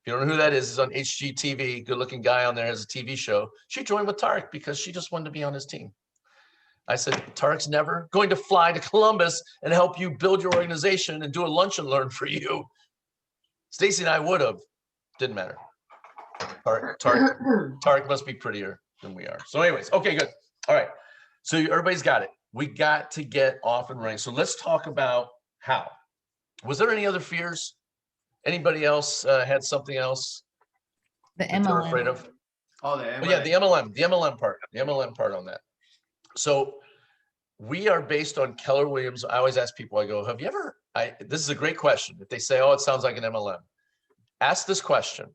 If you don't know who that is, he's on HGTV, good looking guy on there, has a TV show. She joined with Tariq because she just wanted to be on his team. I said, Tariq's never going to fly to Columbus and help you build your organization and do a lunch and learn for you. Stacy and I would have. Didn't matter. Tariq must be prettier than we are. So anyways, okay, good. All right. So everybody's got it. We got to get off and running. So let's talk about how. Was there any other fears? Anybody else had something else The that they're afraid MLM. of? Oh, the Oh, yeah, the MLM part on that. So we are based on Keller Williams. I always ask people, I go, have you ever, this is a great question. If they say, oh, it sounds like an MLM, ask this question.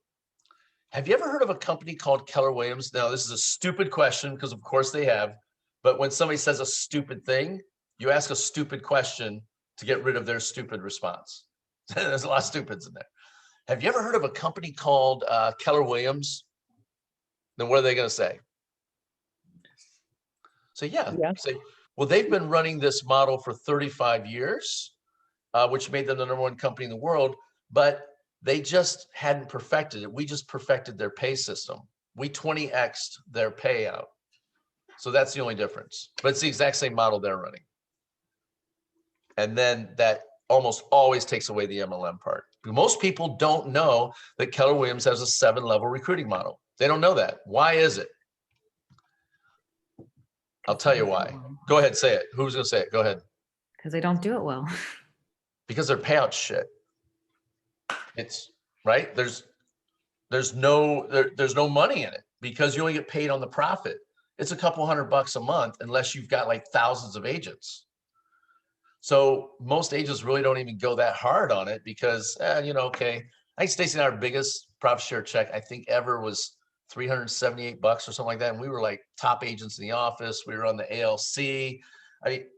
Have you ever heard of a company called Keller Williams? Now, this is a stupid question because of course they have, but when somebody says a stupid thing, you ask a stupid question to get rid of their stupid response. There's a lot of stupids in there. Have you ever heard of a company called Keller Williams? Then what are they going to say? So yeah. Say, well, they've been running this model for 35 years, which made them the #1 company in the world, but they just hadn't perfected it. We just perfected their pay system. We 20x'd their payout. So that's the only difference, but it's the exact same model they're running. And then that almost always takes away the MLM part. Most people don't know that Keller Williams has a 7-level recruiting model. They don't know that. Why is it? I'll tell you why. Go ahead, say it. Who's gonna say it? Go ahead. Because they don't do it well. Because their payout shit. It's right. There's no money in it because you only get paid on the profit. It's a couple $100 a month unless you've got like thousands of agents. So most agents really don't even go that hard on it because, okay. I think Stacy and our biggest profit share check, I think ever was $378 or something like that. And we were like top agents in the office. We were on the ALC. It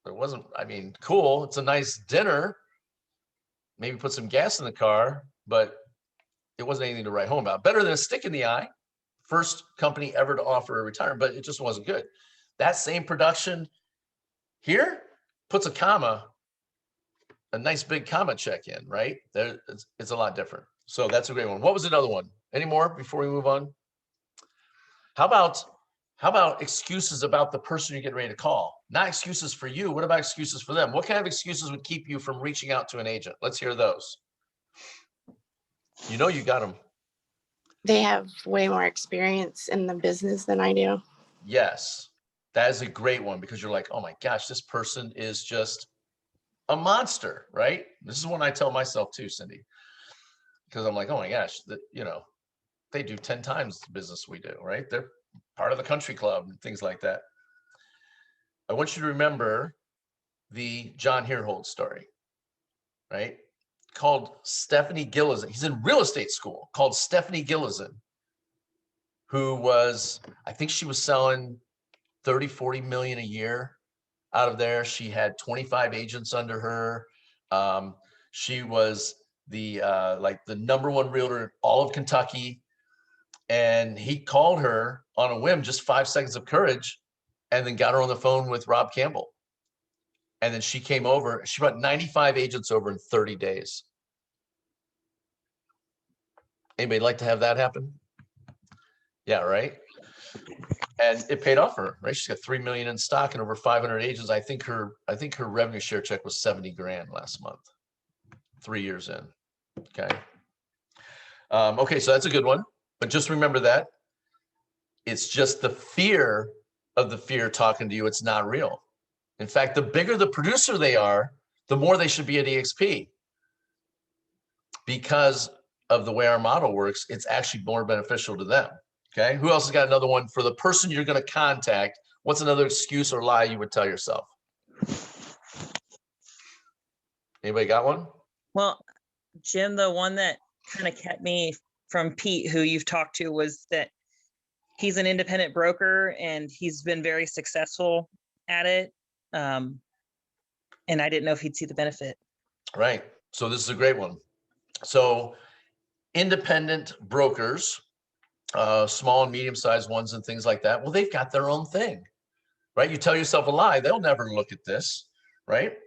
wasn't, cool. It's a nice dinner. Maybe put some gas in the car, but it wasn't anything to write home about. Better than a stick in the eye. First company ever to offer a retirement, but it just wasn't good. That same production here puts a nice big comma check in, right? There, it's a lot different. So that's a great one. What was another one? Any more before we move on? How about excuses about the person you're getting ready to call? Not excuses for you. What about excuses for them? What kind of excuses would keep you from reaching out to an agent? Let's hear those. You got them. They have way more experience in the business than I do. Yes, that is a great one because you're like, oh my gosh, this person is just a monster, right? This is one I tell myself too, Cindy, because I'm like, oh my gosh, they do 10 times the business we do, right? They're part of the country club and things like that. I want you to remember the John Herhold story, right? Called Stephanie Gillison. He's in real estate school, called Stephanie Gillison, who was, I think she was selling 30, 40 million a year out of there. She had 25 agents under her. She was the like the #1 realtor in all of Kentucky. And he called her on a whim, just 5 seconds of courage, and then got her on the phone with Rob Campbell. And then she came over. She brought 95 agents over in 30 days. Anybody like to have that happen? Yeah, right. And it paid off for her, right? She's got 3 million in stock and over 500 agents. I think her revenue share check was 70 grand last month, 3 years in. Okay. Okay, so that's a good one. But just remember that it's just the fear of the fear talking to you. It's not real. In fact, the bigger the producer they are, the more they should be at EXP. Because of the way our model works, it's actually more beneficial to them. Okay. Who else has got another one for the person you're going to contact? What's another excuse or lie you would tell yourself? Anybody got one? Well, Jim, the one that kind of kept me from Pete, who you've talked to, was that he's an independent broker and he's been very successful at it. And I didn't know if he'd see the benefit. Right. So this is a great one. So independent brokers, small and medium-sized ones and things like that, well, they've got their own thing, right? You tell yourself a lie, they'll never look at this, right?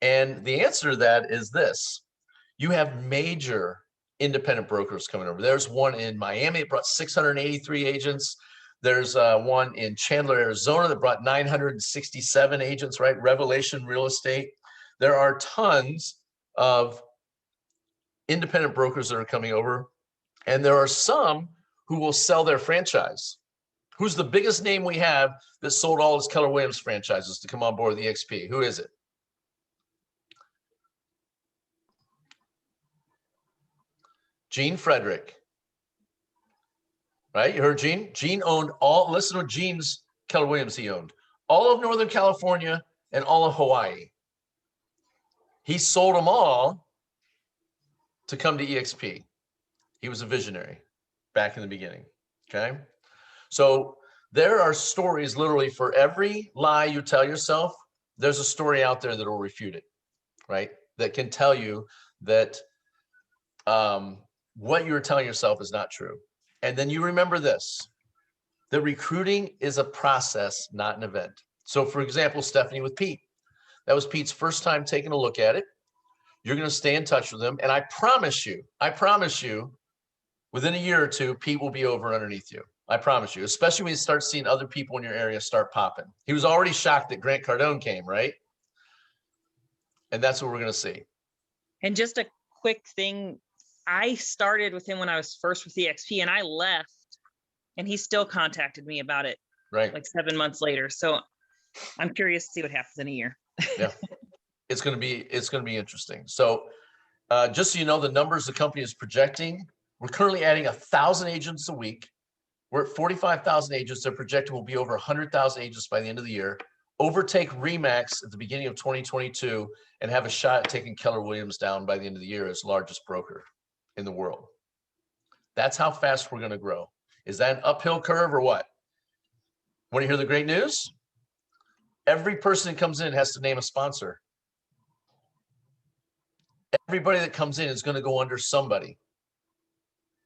And the answer to that is this. You have major independent brokers coming over. There's one in Miami that brought 683 agents. There's one in Chandler, Arizona that brought 967 agents, right? Revelation Real Estate. There are tons of independent brokers that are coming over, and there are some who will sell their franchise. Who's the biggest name we have that sold all his Keller Williams franchises to come on board with EXP? Who is it? Gene Frederick. Right? You heard Gene? Gene owned all, listen to what Gene's Keller Williams he owned. All of Northern California and all of Hawaii. He sold them all to come to EXP. He was a visionary back in the beginning. Okay. So there are stories literally for every lie you tell yourself. There's a story out there that will refute it, right? That can tell you that what you're telling yourself is not true. And then you remember this, that recruiting is a process, not an event. So for example, Stephanie with Pete, that was Pete's first time taking a look at it. You're going to stay in touch with him. And I promise you, within a year or two, Pete will be over underneath you. I promise you, especially when you start seeing other people in your area start popping. He was already shocked that Grant Cardone came, right? And that's what we're going to see. And just a quick thing, I started with him when I was first with EXP and I left and he still contacted me about it, right? Like 7 months later. So I'm curious to see what happens in a year. Yeah, it's going to be interesting. So just so you know, the numbers the company is projecting, we're currently adding 1,000 agents a week. We're at 45,000 agents. They're projected will be over 100,000 agents by the end of the year. Overtake Remax at the beginning of 2022 and have a shot at taking Keller Williams down by the end of the year as largest broker in the world. That's how fast we're going to grow. Is that an uphill curve or what? Want to hear the great news? Every person that comes in has to name a sponsor. Everybody that comes in is going to go under somebody.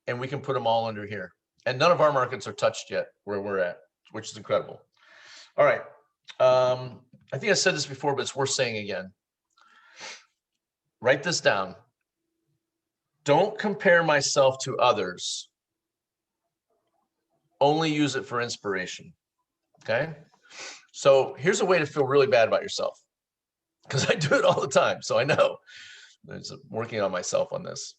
And we can put them all under here. And none of our markets are touched yet where we're at, which is incredible. All right. I think I said this before, but it's worth saying again. Write this down. Don't compare myself to others. Only use it for inspiration. Okay? So here's a way to feel really bad about yourself, because I do it all the time. So I know. I'm working on myself on this.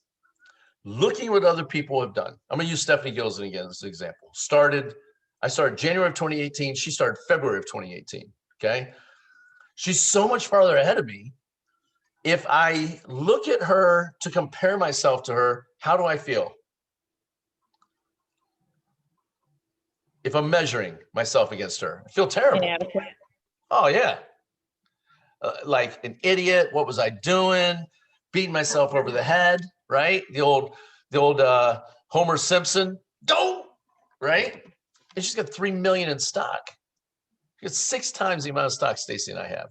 Looking at what other people have done. I'm going to use Stephanie Gilson again as an example. I started January of 2018. She started February of 2018. Okay. She's so much farther ahead of me. If I look at her to compare myself to her, how do I feel? If I'm measuring myself against her, I feel terrible. Inadequate. Oh yeah. Like an idiot. What was I doing? Beating myself over the head, right? The old Homer Simpson. Don't right? And she's got 3 million in stock. It's 6 times the amount of stock Stacy and I have.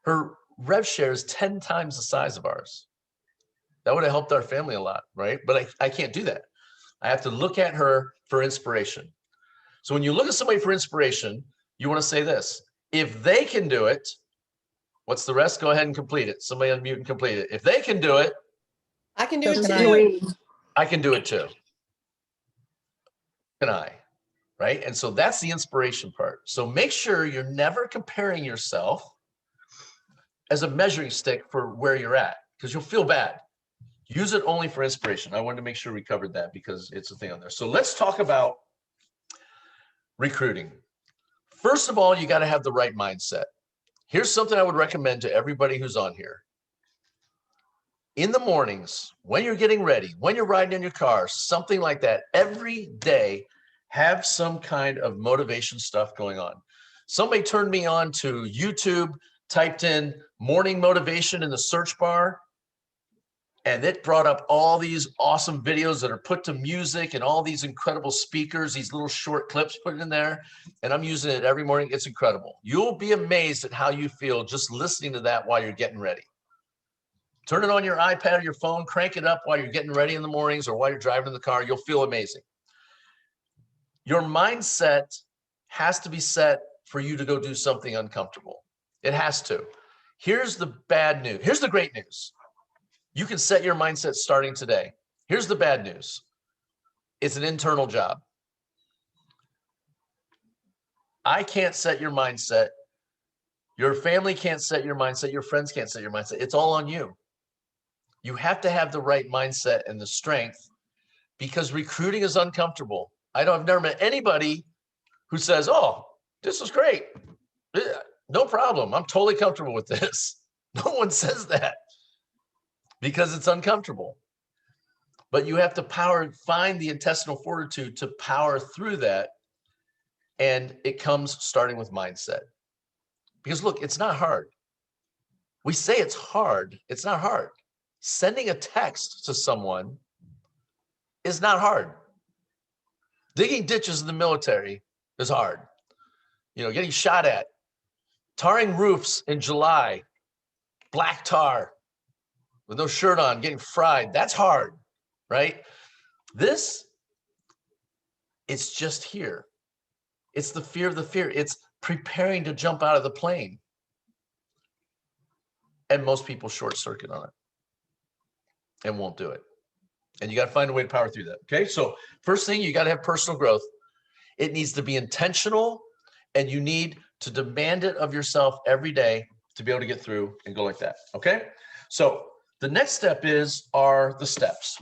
Her rev share is 10 times the size of ours. That would have helped our family a lot, right? But I can't do that. I have to look at her for inspiration. So when you look at somebody for inspiration, you want to say this: if they can do it, what's the rest? Go ahead and complete it. Somebody unmute and complete it. If they can do it, I can do So it can I. too. I can do it too. Can I? Right? And so that's the inspiration part. So make sure you're never comparing yourself as a measuring stick for where you're at, because you'll feel bad. Use it only for inspiration. I wanted to make sure we covered that because it's a thing on there. So let's talk about recruiting. First of all, you got to have the right mindset. Here's something I would recommend to everybody who's on here. In the mornings, when you're getting ready, when you're riding in your car, something like that, every day, have some kind of motivation stuff going on. Somebody turned me on to YouTube, typed in morning motivation in the search bar, and it brought up all these awesome videos that are put to music and all these incredible speakers, these little short clips put in there. And I'm using it every morning. It's incredible. You'll be amazed at how you feel just listening to that while you're getting ready. Turn it on your iPad or your phone, crank it up while you're getting ready in the mornings or while you're driving in the car. You'll feel amazing. Your mindset has to be set for you to go do something uncomfortable. It has to. Here's the bad news. Here's the great news. You can set your mindset starting today. Here's the bad news. It's an internal job. I can't set your mindset. Your family can't set your mindset. Your friends can't set your mindset. It's all on you. You have to have the right mindset and the strength, because recruiting is uncomfortable. I've never met anybody who says, oh, this is great. No problem. I'm totally comfortable with this. No one says that because it's uncomfortable. But you have to find the intestinal fortitude to power through that. And it comes starting with mindset. Because look, it's not hard. We say it's hard. It's not hard. Sending a text to someone is not hard. Digging ditches in the military is hard. Getting shot at, tarring roofs in July, black tar with no shirt on, getting fried. That's hard, right? This, it's just here. It's the fear of the fear. It's preparing to jump out of the plane. And most people short circuit on it and won't do it. And you got to find a way to power through that. Okay. So first thing, you got to have personal growth. It needs to be intentional, and you need to demand it of yourself every day to be able to get through and go like that. Okay. So the next step are the steps.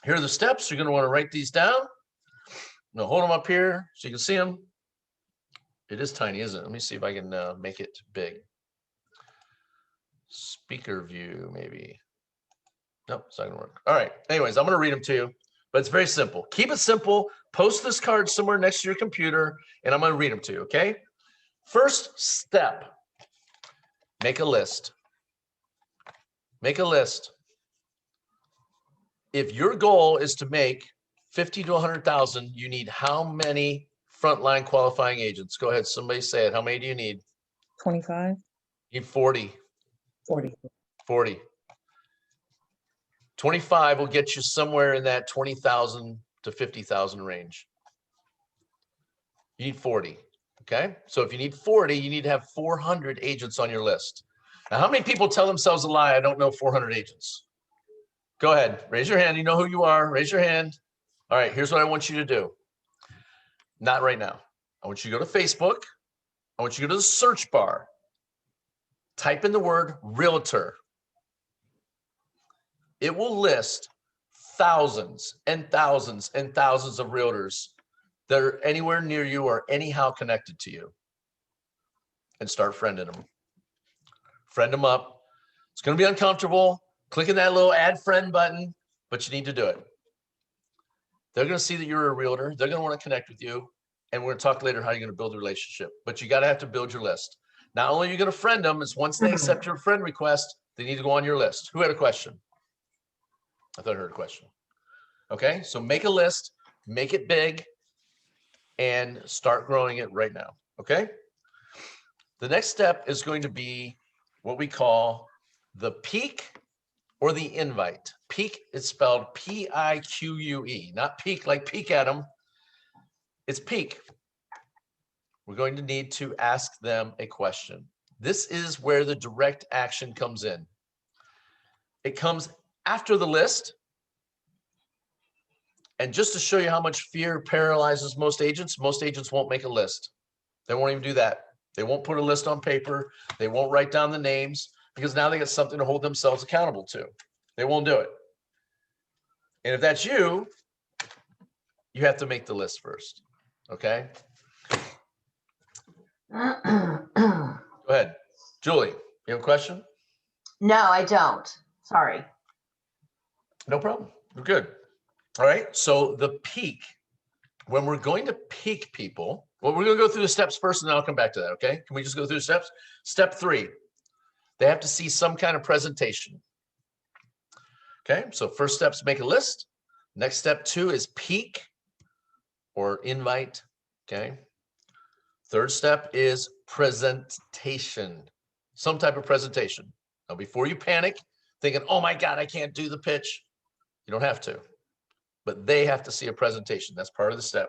Here are the steps. You're going to want to write these down. Now hold them up here so you can see them. It is tiny, isn't it? Let me see if I can make it big. Speaker view, maybe. Nope, it's not gonna work. All right. Anyways, I'm gonna read them to you, but it's very simple. Keep it simple. Post this card somewhere next to your computer, and I'm gonna read them to you, okay? First step, make a list. Make a list. If your goal is to make 50 to 100,000, you need how many frontline qualifying agents? Go ahead, somebody say it. How many do you need? 25, You need 40. 40. 40. 25 will get you somewhere in that 20,000 to 50,000 range. You need 40. Okay. So if you need 40, you need to have 400 agents on your list. Now, how many people tell themselves a lie? I don't know 400 agents. Go ahead. Raise your hand. You know who you are. Raise your hand. All right. Here's what I want you to do. Not right now. I want you to go to Facebook. I want you to go to the search bar. Type in the word realtor. It will list thousands and thousands and thousands of realtors that are anywhere near you or anyhow connected to you. And start friending them. Friend them up. It's going to be uncomfortable. Clicking that little add friend button, but you need to do it. They're going to see that you're a realtor. They're going to want to connect with you. And we're going to talk later how you're going to build a relationship. But you got to have to build your list. Not only are you going to friend them, it's once they accept your friend request, they need to go on your list. Who had a question? I thought I heard a question. Okay, so make a list. make it big, and start growing it right now, okay? The next step is going to be what we call the peak or the invite. Peak is spelled P-I-Q-U-E, not peak like peek at them. It's peak. We're going to need to ask them a question. This is where the direct action comes in. It comes after the list. And just to show you how much fear paralyzes most agents won't make a list. They won't even do that. They won't put a list on paper. They won't write down the names because now they got something to hold themselves accountable to. They won't do it. And if that's you, you have to make the list first. Okay? Go ahead. Julie, you have a question? No, I don't. Sorry. No problem. We're good. All right. So the peak, when we're going to peak people, well, we're going to go through the steps first and then I'll come back to that. Okay. Can we just go through the steps? Step 3, they have to see some kind of presentation. Okay. So first step's make a list. Next step 2 is peak or invite. Okay. Third step is presentation, some type of presentation. Now, before you panic, thinking, oh my God, I can't do the pitch. You don't have to, but they have to see a presentation. That's part of the step.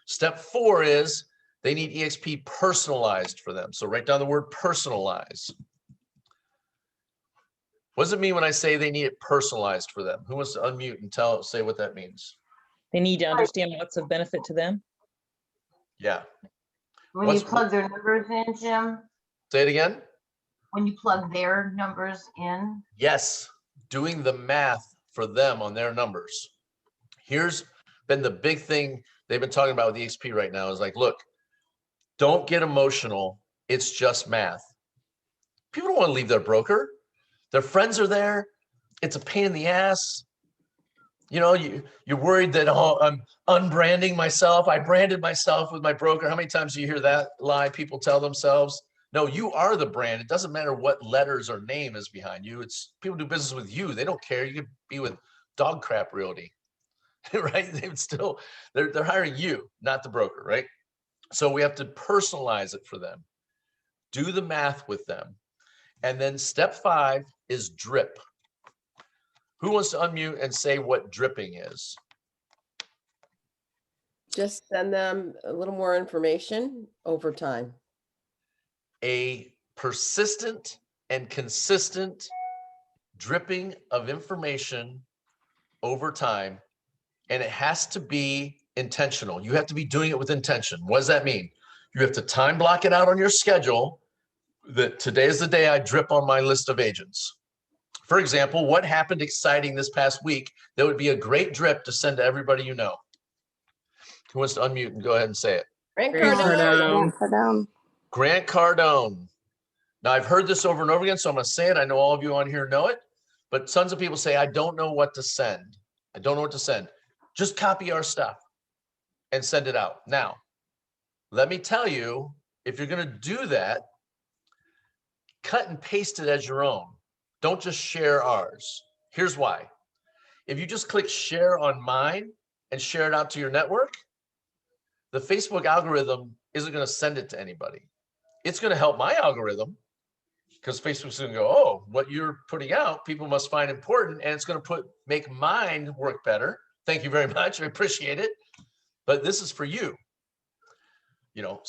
Step 4 is they need EXP personalized for them. So write down the word personalize. What does it mean when I say they need it personalized for them? Who wants to unmute and say what that means? They need to understand what's of benefit to them. Yeah. When What's- you plug their numbers in, Jim, Say it again. when you plug their numbers in, Yes. Doing the math for them on their numbers. Here's been the big thing they've been talking about with EXP right now is like, look, don't get emotional. It's just math. People don't want to leave their broker. Their friends are there. It's a pain in the ass. You know, you're worried that, oh, I'm unbranding myself. I branded myself with my broker. How many times do you hear that lie people tell themselves? No, you are the brand. It doesn't matter what letters or name is behind you. It's people do business with you. They don't care. You could be with Dog Crap Realty, right? They would still, they're hiring you, not the broker, right? So we have to personalize it for them. Do the math with them. And then step 5 is drip. Who wants to unmute and say what dripping is? Just send them a little more information over time. A persistent and consistent dripping of information over time. And it has to be intentional. You have to be doing it with intention. What does that mean? You have to time block it out on your schedule that today is the day I drip on my list of agents. For example, what happened exciting this past week that would be a great drip to send to everybody you know? Who wants to unmute and go ahead and say it? Grant Grant Cardone. Cardone. Grant Cardone. Now, I've heard this over and over again, so I'm going to say it. I know all of you on here know it, but tons of people say, I don't know what to send. I don't know what to send. Just copy our stuff and send it out. Now, let me tell you, if you're going to do that, cut and paste it as your own. Don't just share ours. Here's why. If you just click share on mine and share it out to your network, the Facebook algorithm isn't going to send it to anybody. It's going to help my algorithm because Facebook's going to go, oh, what you're putting out, people must find important, and it's going to make mine work better. Thank you very much. I appreciate it. But this is for you. You know,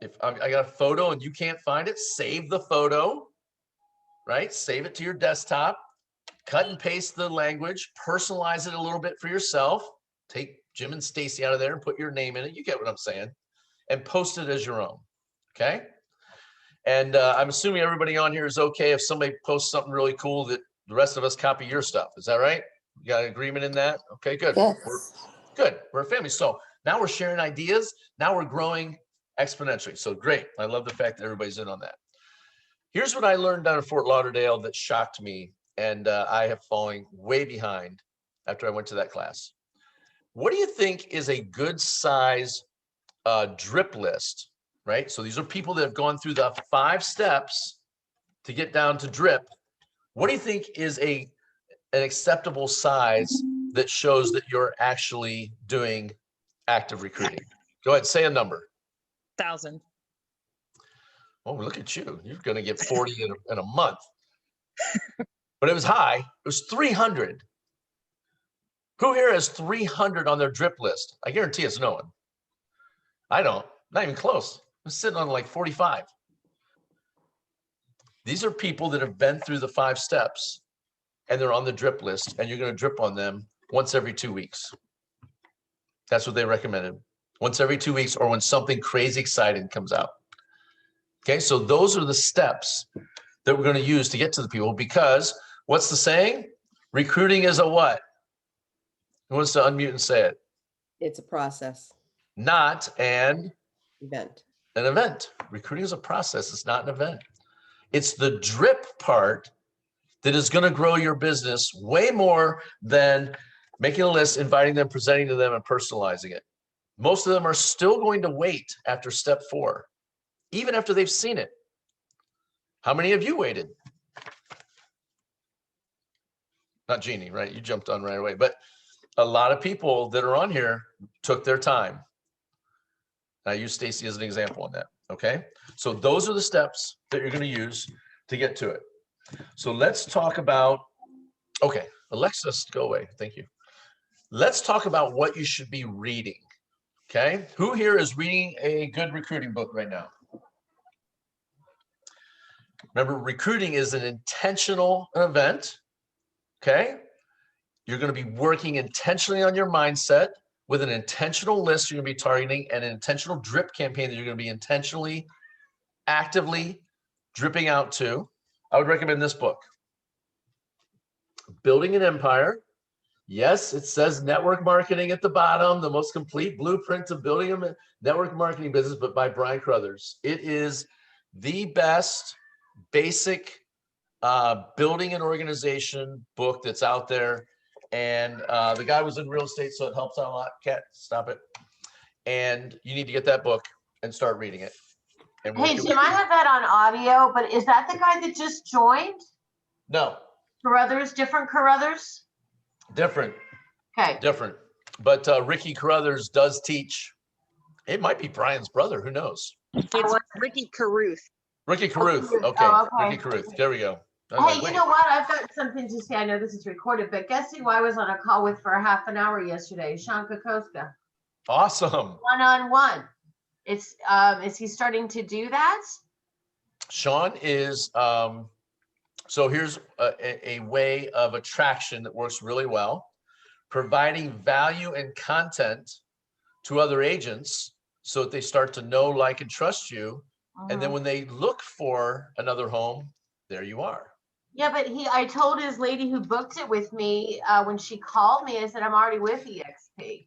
if I got a photo and you can't find it, save the photo, right? Save it to your desktop, cut and paste the language, personalize it a little bit for yourself. Take Jim and Stacy out of there and put your name in it. You get what I'm saying. And post it as your own. Okay. And I'm assuming everybody on here is okay if somebody posts something really cool that the rest of us copy your stuff. Is that right? You got an agreement in that? Okay, good. Yes. Good. We're a family. So now we're sharing ideas. Now we're growing exponentially. So great. I love the fact that everybody's in on that. Here's what I learned down in Fort Lauderdale that shocked me. And I have fallen way behind after I went to that class. What do you think is a good size drip list, right? So these are people that have gone through the 5 steps to get down to drip. What do you think is an acceptable size that shows that you're actually doing active recruiting? Go ahead, say a number. 1,000. Oh, look at you. You're going to get 40 in a month. But it was high. It was 300. Who here has 300 on their drip list? I guarantee it's no one. I don't. Not even close. I'm sitting on like 45. These are people that have been through the 5 steps and they're on the drip list, and you're going to drip on them once every 2 weeks. That's what they recommended. Once every 2 weeks, or when something crazy exciting comes out. Okay, so those are the steps that we're going to use to get to the people, because what's the saying? Recruiting is a what? Who wants to unmute and say it? It's a process, Not an event. event. Recruiting is a process. It's not an event. It's the drip part that is going to grow your business way more than making a list, inviting them, presenting to them, and personalizing it. Most of them are still going to wait after step 4, even after they've seen it. How many of you waited? Not Jeannie, right? You jumped on right away. But a lot of people that are on here took their time. I use Stacy as an example on that. Okay. So those are the steps that you're going to use to get to it. So let's talk about, okay, Alexa, go away. Thank you. Let's talk about what you should be reading. Okay. Who here is reading a good recruiting book right now? Remember, recruiting is an intentional event. Okay. You're going to be working intentionally on your mindset with an intentional list you're going to be targeting, and an intentional drip campaign that you're going to be intentionally, actively dripping out to. I would recommend this book, Building an Empire. Yes, it says network marketing at the bottom, the most complete blueprint to building a network marketing business, but by Brian Carruthers. It is the best basic building an organization book that's out there. And the guy was in real estate, so it helps out a lot. Kat, stop it. And you need to get that book and start reading it. And Hey, Jim, I have that on audio, but is that the guy that just joined? No, Carruthers, different Carruthers? different, Okay. different. But Ricky Carruthers does teach. It might be Brian's brother. Who knows? It's Ricky Caruth. Ricky Carruth. Carruth. Okay, Oh, okay. Ricky Carruth. There we go. I was Hey, like, you wait. know what? I've got something to say. I know this is recorded, but guess who I was on a call with for a half an hour yesterday? Sean Kokoska. Awesome. One-on-one. It's is he starting to do that? Sean is, so here's a way of attraction that works really well, providing value and content to other agents so that they start to know, like, and trust you. And then when they look for another home, there you are. Yeah, but I told his lady who booked it with me when she called me, I said, I'm already with EXP.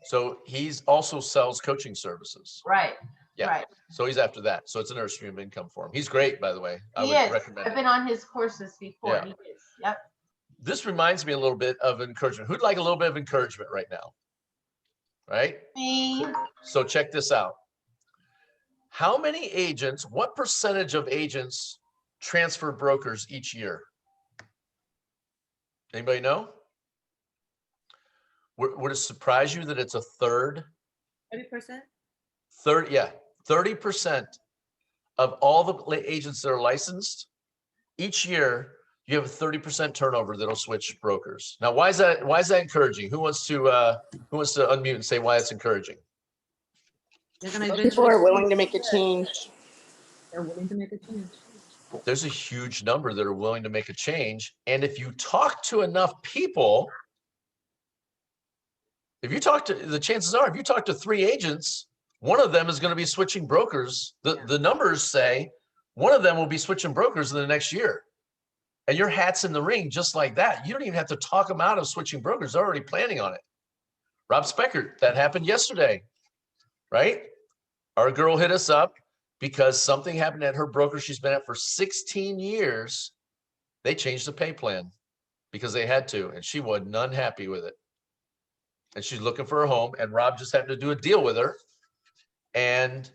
So he's also sells coaching services. Right. Yeah. Right. So he's after that. So it's another stream of income for him. He's great, by the way. I He would is. recommend I've it. been on his courses before. Yeah. He is. Yep. This reminds me a little bit of encouragement. Who'd like a little bit of encouragement right now? Right? Me. So check this out. How many agents, what percentage of agents transfer brokers each year? Anybody know? Would it surprise you that it's a third? 30%? 30% of all the agents that are licensed each year, you have a 30% turnover that'll switch brokers. Now, why is that encouraging? Who wants to unmute and say why it's encouraging? They're gonna People eventually are willing to make a change. They're willing to make a change. There's a huge number that are willing to make a change. And if you talk to enough people, the chances are, if you talk to 3 agents, one of them is going to be switching brokers. The numbers say one of them will be switching brokers in the next year. And your hat's in the ring just like that. You don't even have to talk them out of switching brokers. They're already planning on it. Rob Speckert, that happened yesterday, right? Our girl hit us up because something happened at her broker she's been at for 16 years. They changed the pay plan because they had to, and she wasn't unhappy with it. And she's looking for a home, and Rob just happened to do a deal with her and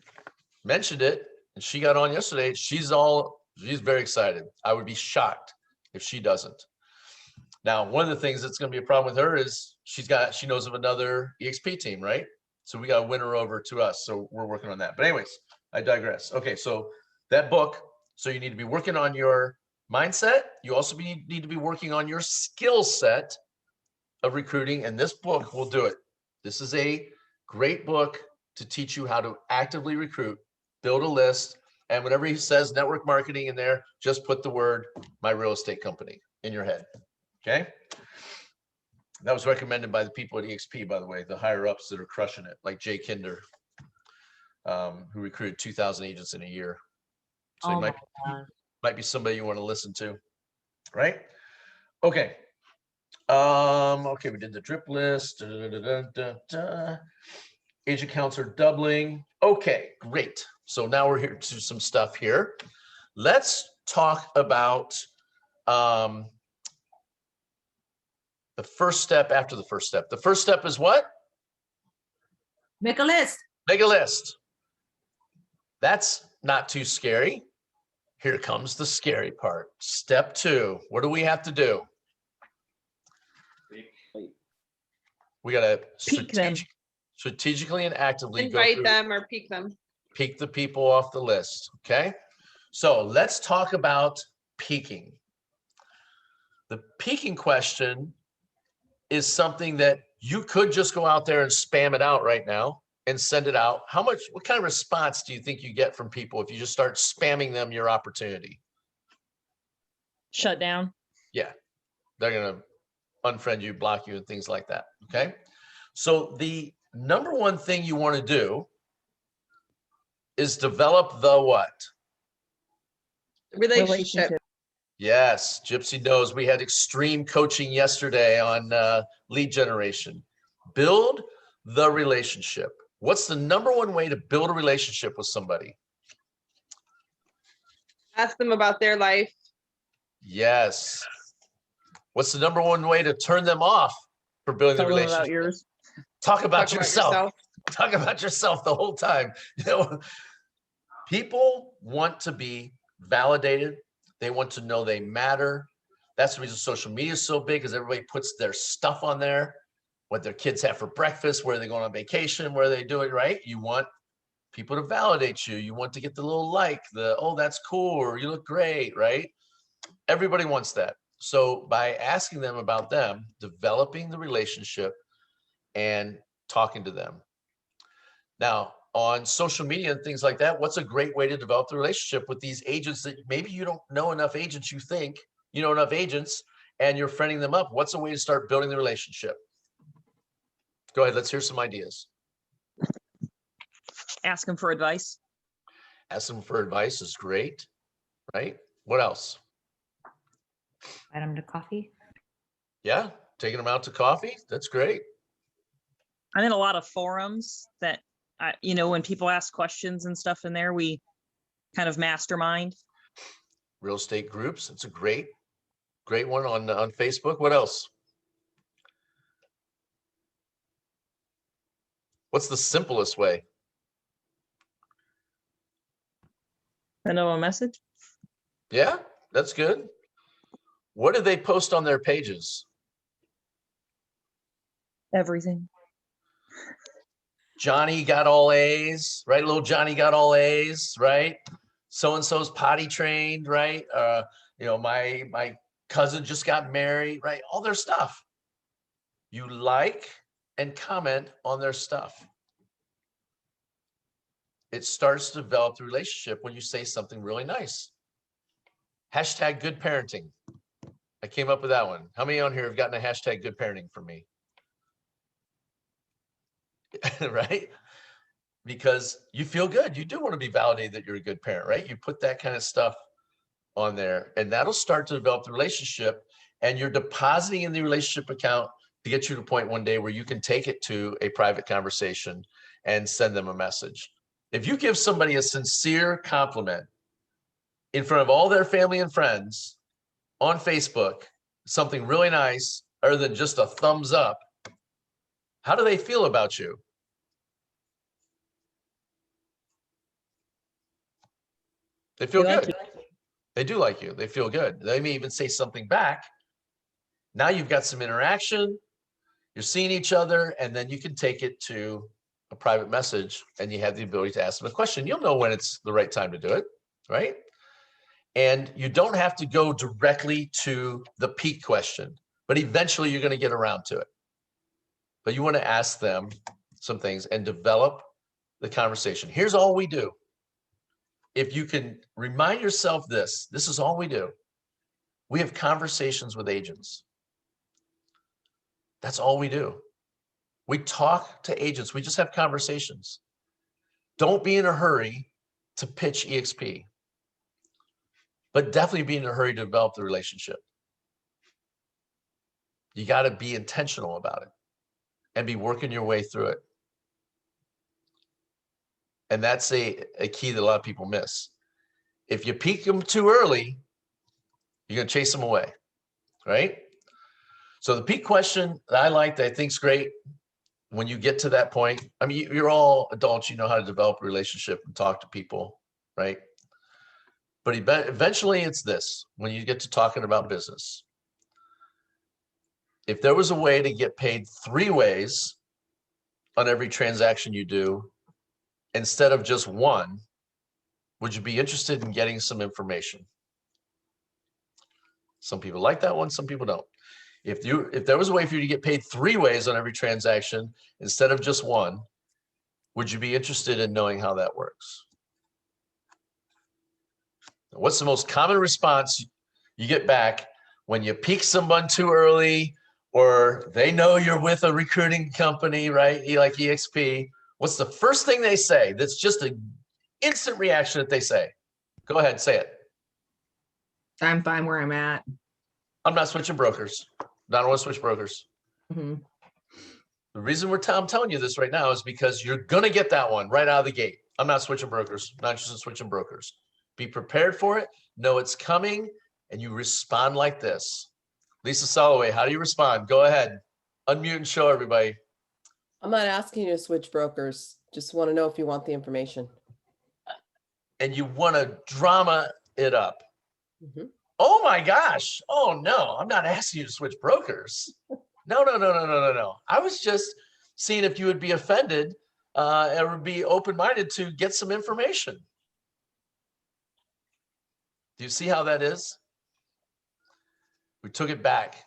mentioned it, and she got on yesterday. She's very excited. I would be shocked if she doesn't. Now, one of the things that's going to be a problem with her is she knows of another EXP team, right? So we got to win her over to us. So we're working on that. But anyways, I digress. Okay, so that book. So you need to be working on your mindset. You also need to be working on your skill set of recruiting. And this book will do it. This is a great book to teach you how to actively recruit, build a list, and whenever he says network marketing in there, just put the word my real estate company in your head. Okay. That was recommended by the people at EXP, by the way, the higher ups that are crushing it, like Jay Kinder, who recruited 2,000 agents in a year. So he Oh my might be somebody you want to listen to, right? Okay. Okay, we did the drip list. Agent counts are doubling. Okay, great. So now we're here to some stuff here. Let's talk about the first step after the first step. The first step is what? Make a list. Make a list. That's not too scary. Here comes the scary part. Step 2. What do we have to do? We got to Peek them. strategically and actively go Invite through, them or peek them. peek the people off the list. Okay. So let's talk about peaking. The peaking question is something that you could just go out there and spam it out right now and send it out. What kind of response do you think you get from people if you just start spamming them your opportunity? Shut down. Yeah, they're going to unfriend you, block you, and things like that. Okay. So the number one thing you want to do is develop the what? Relationship. Yes, Gypsy knows. We had extreme coaching yesterday on lead generation. Build the relationship. What's the number one way to build a relationship with somebody? Ask them about their life. Yes. What's the number one way to turn them off for building Tell the them about relationship? yours. Talk about Talk about yourself. yourself. Talk about yourself the whole time. You know, people want to be validated. They want to know they matter. That's the reason social media is so big, because everybody puts their stuff on there, what their kids have for breakfast, where they're going on vacation, where they do it, right? You want people to validate you. You want to get the little like, oh, that's cool, or you look great, right? Everybody wants that. So by asking them about them, developing the relationship and talking to them. Now, on social media and things like that, what's a great way to develop the relationship with these agents that maybe you don't know enough agents, you think you know enough agents, and you're friending them up? What's a way to start building the relationship? Go ahead, let's hear some ideas. Ask them for advice. Ask them for advice is great, right? What else? Invite them to coffee. Yeah, taking them out to coffee. That's great. I'm in a lot of forums that, when people ask questions and stuff in there, we kind of mastermind. Real estate groups. It's a great one on Facebook. What else? What's the simplest way? Send them a message. Yeah, that's good. What do they post on their pages? Everything. Johnny got all A's, right? Little Johnny got all A's, right? So-and-so's potty trained, right? My cousin just got married, right? All their stuff. You like and comment on their stuff. It starts to develop the relationship when you say something really nice. Hashtag good parenting. I came up with that one. How many on here have gotten a hashtag good parenting from me? Right? Because you feel good. You do want to be validated that you're a good parent, right? You put that kind of stuff on there, and that'll start to develop the relationship, and you're depositing in the relationship account to get you to the point one day where you can take it to a private conversation and send them a message. If you give somebody a sincere compliment in front of all their family and friends on Facebook, something really nice, other than just a thumbs up, how do they feel about you? They feel They like good. They do like you. They feel good. They may even say something back Now you've got some interaction, you're seeing each other, and then you can take it to a private message and you have the ability to ask them a question. You'll know when it's the right time to do it, right? And you don't have to go directly to the peak question, but eventually you're going to get around to it. But you want to ask them some things and develop the conversation. Here's all we do. If you can remind yourself this is all we do. We have conversations with agents. That's all we do. We talk to agents. We just have conversations. Don't be in a hurry to pitch EXP, but definitely be in a hurry to develop the relationship. You got to be intentional about it and be working your way through it. And that's a key that a lot of people miss. If you peak them too early, you're going to chase them away, right? So the peak question that I like, that I think is great, when you get to that point, I mean, you're all adults, you know how to develop a relationship and talk to people, right? But eventually it's this, when you get to talking about business. If there was a way to get paid 3 ways on every transaction you do, instead of just 1, would you be interested in getting some information? Some people like that one, some people don't. If there was a way for you to get paid 3 ways on every transaction instead of just 1, would you be interested in knowing how that works? What's the most common response you get back when you peak someone too early, or they know you're with a recruiting company, right? Like EXP. What's the first thing they say? That's just an instant reaction that they say. Go ahead, say it. I'm fine where I'm at. I'm not switching brokers. I don't want to switch brokers. Mhm. The reason I'm telling you this right now is because you're going to get that one right out of the gate. I'm not switching brokers. Not interested in switching brokers. Be prepared for it. Know it's coming, and you respond like this. Lisa Soloway, how do you respond? Go ahead. Unmute and show everybody. I'm not asking you to switch brokers. Just want to know if you want the information. And you want to drama it up. Mhm. Oh my gosh. Oh no, I'm not asking you to switch brokers. No. I was just seeing if you would be offended or be open-minded to get some information. Do you see how that is? We took it back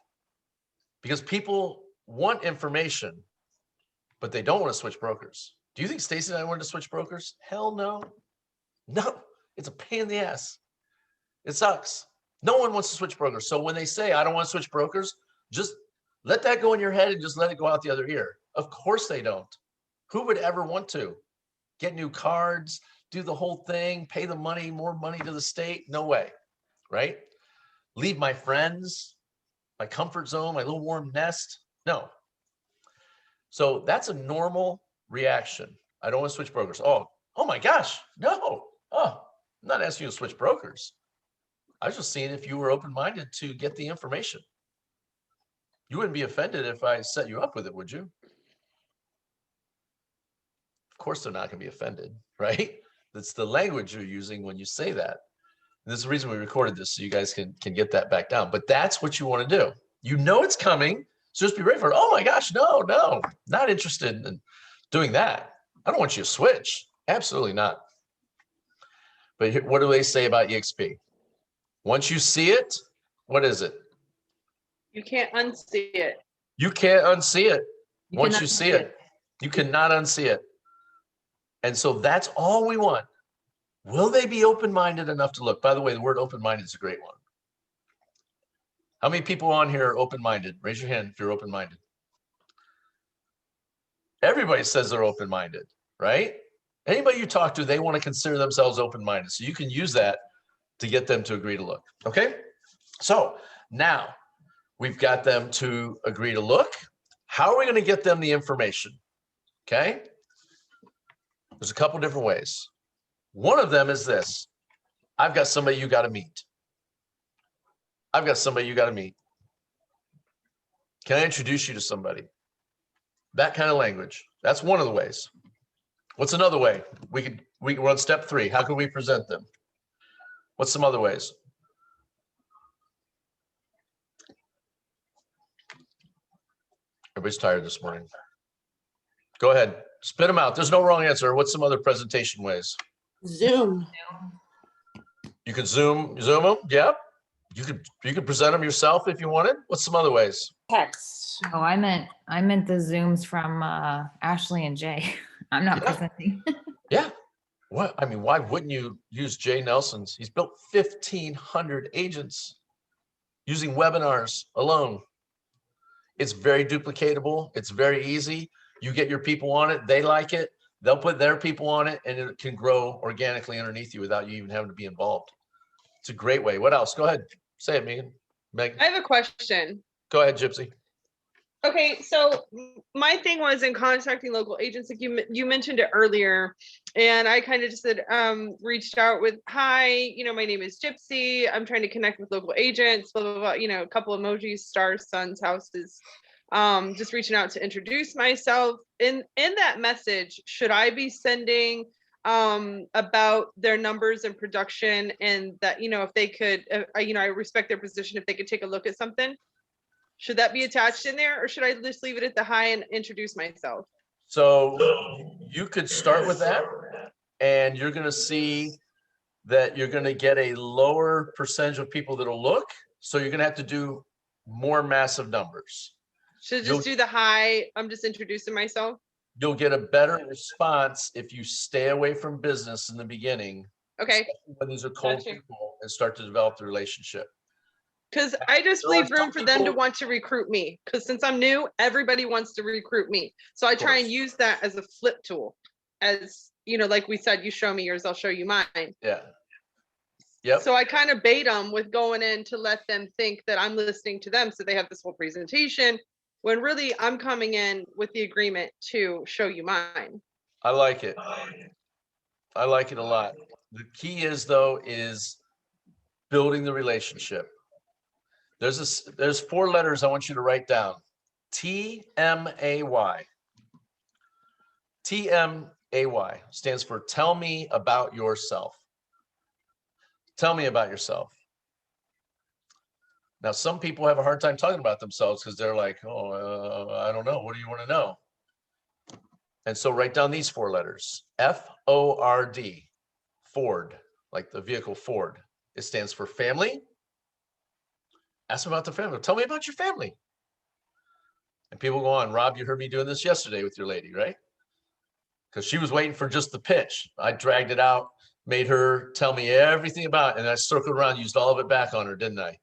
because people want information, but they don't want to switch brokers. Do you think Stacy and I wanted to switch brokers? Hell no. No, it's a pain in the ass. It sucks. No one wants to switch brokers. So when they say, I don't want to switch brokers, just let that go in your head and just let it go out the other ear. Of course they don't. Who would ever want to get new cards, do the whole thing, pay the money, more money to the state? No way, right? Leave my friends, my comfort zone, my little warm nest? No. So that's a normal reaction. I don't want to switch brokers. Oh my gosh, no. Oh, I'm not asking you to switch brokers. I was just seeing if you were open-minded to get the information. You wouldn't be offended if I set you up with it, would you? Of course they're not going to be offended, right? That's the language you're using when you say that. And this is the reason we recorded this, so you guys can get that back down. But that's what you want to do. You know it's coming, so just be ready for it. Oh my gosh, no, not interested in doing that. I don't want you to switch. Absolutely not. But what do they say about EXP? Once you see it, what is it? You can't unsee it. You can't unsee it. You Once cannot you see unsee it, you cannot unsee it. And so that's all we want. Will they be open-minded enough to look? By the way, the word open-minded is a great one. How many people on here are open-minded? Raise your hand if you're open-minded. Everybody says they're open-minded, right? Anybody you talk to, they want to consider themselves open-minded. So you can use that to get them to agree to look, okay? So now we've got them to agree to look. How are we going to get them the information? Okay? There's a couple different ways. One of them is this. I've got somebody you got to meet. I've got somebody you got to meet. Can I introduce you to somebody? That kind of language. That's one of the ways. What's another way? We're on step 3. How can we present them? What's some other ways? Everybody's tired this morning. Go ahead, spit them out. There's no wrong answer. What's some other presentation ways? Zoom. You could zoom them. Yeah. You could present them yourself if you wanted. What's some other ways? Text. Oh, I meant the Zooms from Ashley and Jay. I'm not Yeah. presenting. Yeah. What? I mean, why wouldn't you use Jay Nelson's? He's built 1,500 agents using webinars alone. It's very duplicatable. It's very easy. You get your people on it. They like it. They'll put their people on it, and it can grow organically underneath you without you even having to be involved. It's a great way. What else? Go ahead. Say it, Megan. I have a question. Go ahead, Gypsy. Okay, so my thing was in contacting local agents, like you mentioned it earlier, and I kind of just said, reached out with, hi, my name is Gypsy. I'm trying to connect with local agents, blah, blah, blah, a couple emojis, stars, suns, houses, just reaching out to introduce myself. In that message, should I be sending about their numbers and production, and that, if they could, I respect their position, if they could take a look at something? Should that be attached in there, or should I just leave it at the hi and introduce myself? So you could start with that, and you're going to see that you're going to get a lower percentage of people that'll look. So you're going to have to do more massive numbers. Should I just do the hi, I'm just introducing myself? You'll get a better response if you stay away from business in the beginning. Okay. Especially when these are cold Gotcha. people, and start to develop the relationship. Because I just There are leave room some for them to people- want to recruit me. Because since I'm new, everybody wants to recruit me. So I try and course. use that as a flip tool. As like we said, you show me yours, I'll show you mine. Yeah. Yep. So I kind of bait them with going in to let them think that I'm listening to them. So they have this whole presentation, when really I'm coming in with the agreement to show you mine. I like it. I like it a lot. The key is building the relationship. There's 4 letters I want you to write down. TMAY. TMAY stands for tell me about yourself. Tell me about yourself. Now, some people have a hard time talking about themselves because they're like, oh, I don't know. What do you want to know? And so write down these 4 letters. FORD. Ford, like the vehicle Ford. It stands for family. Ask them about their family. Tell me about your family. And people go on, Rob, you heard me doing this yesterday with your lady, right? Because she was waiting for just the pitch. I dragged it out, made her tell me everything about it, and I circled around, used all of it back on her, didn't I?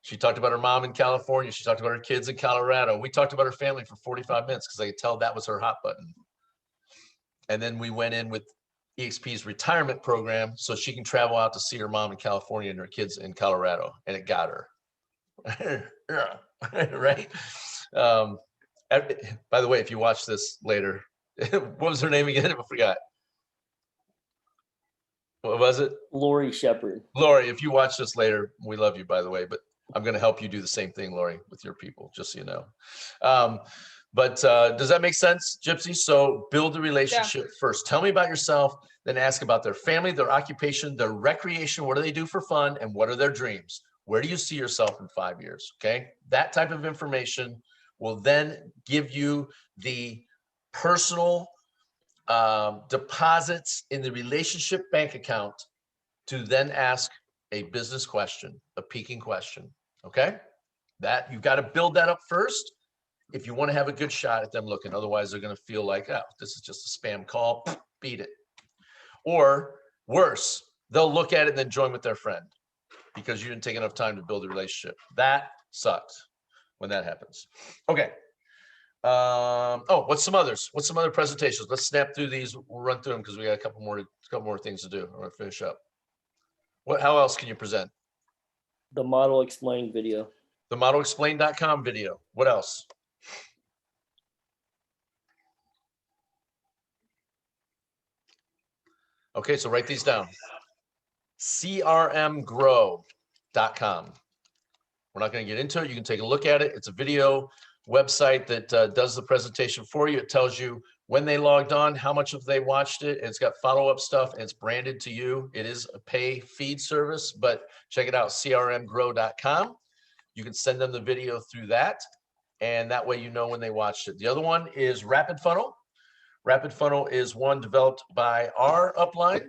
She talked about her mom in California. She talked about her kids in Colorado. We talked about her family for 45 minutes because I could tell that was her hot button. And then we went in with EXP's retirement program so she can travel out to see her mom in California and her kids in Colorado, and it got her. Right? By the way, if you watch this later, what was her name again? I forgot. What was it? Lori Shepherd. Lori, if you watch this later, we love you, by the way, but I'm going to help you do the same thing, Lori, with your people, just so you know. But does that make sense, Gypsy? So build the relationship first. Tell me about yourself, then ask about their family, their occupation, their recreation. What do they do for fun? And what are their dreams? Where do you see yourself in 5 years? Okay. That type of information will then give you the personal deposits in the relationship bank account to then ask a business question, a peaking question. Okay. That you've got to build that up first if you want to have a good shot at them looking. Otherwise, they're going to feel like, oh, this is just a spam call. Beat it. Or worse, they'll look at it and then join with their friend because you didn't take enough time to build a relationship. That sucks when that happens. Okay. What's some others? What's some other presentations? Let's snap through these. We'll run through them because we got a couple more things to do. I want to finish up. How else can you present? The model explained video. The modelexplain.com video. What else? Okay, so write these down. crmgrow.com. We're not going to get into it. You can take a look at it. It's a video website that does the presentation for you. It tells you when they logged on, how much of they watched it. And it's got follow-up stuff, and it's branded to you. It is a pay feed service, but check it out, crmgrow.com. You can send them the video through that. and that way you know when they watched it. The other one is Rapid Funnel. Rapid Funnel is one developed by our upline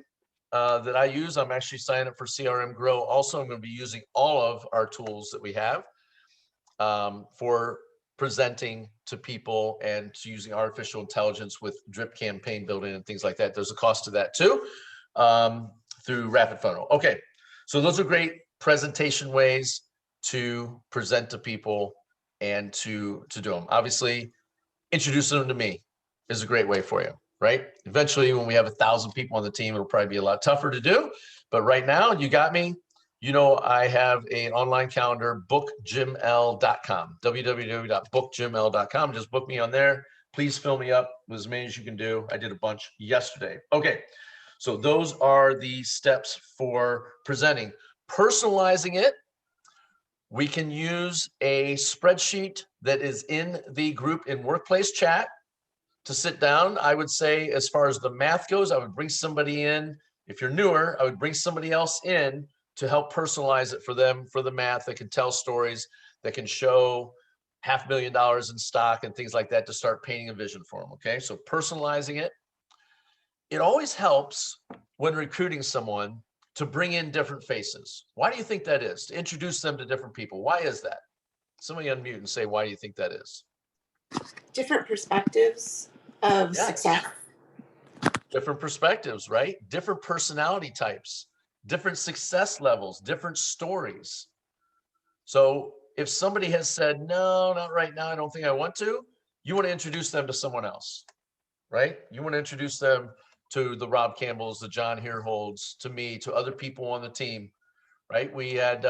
that I use. I'm actually signing up for CRM Grow. Also, I'm going to be using all of our tools that we have for presenting to people and to using artificial intelligence with drip campaign building and things like that. There's a cost to that too through Rapid Funnel. Okay, so those are great presentation ways to present to people and to do them. Obviously, introducing them to me is a great way for you, right? Eventually, when we have 1,000 people on the team, it'll probably be a lot tougher to do. But right now, you got me. You know, I have an online calendar, bookjiml.com, www.bookjiml.com. Just book me on there. Please fill me up with as many as you can do. I did a bunch yesterday. Okay, so those are the steps for presenting. Personalizing it, we can use a spreadsheet that is in the group in workplace chat to sit down. I would say, as far as the math goes, I would bring somebody in. If you're newer, I would bring somebody else in to help personalize it for them, for the math, that can tell stories, that can show $500,000 in stock and things like that to start painting a vision for them, okay? So personalizing it. It always helps when recruiting someone to bring in different faces. Why do you think that is? To introduce them to different people. Why is that? Somebody unmute and say, why do you think that is? Different perspectives of Yes. success. Different perspectives, right? Different personality types, different success levels, different stories. So if somebody has said, no, not right now, I don't think I want to, you want to introduce them to someone else, right? You want to introduce them to the Rob Campbells, the John Herholds, to me, to other people on the team, right? We had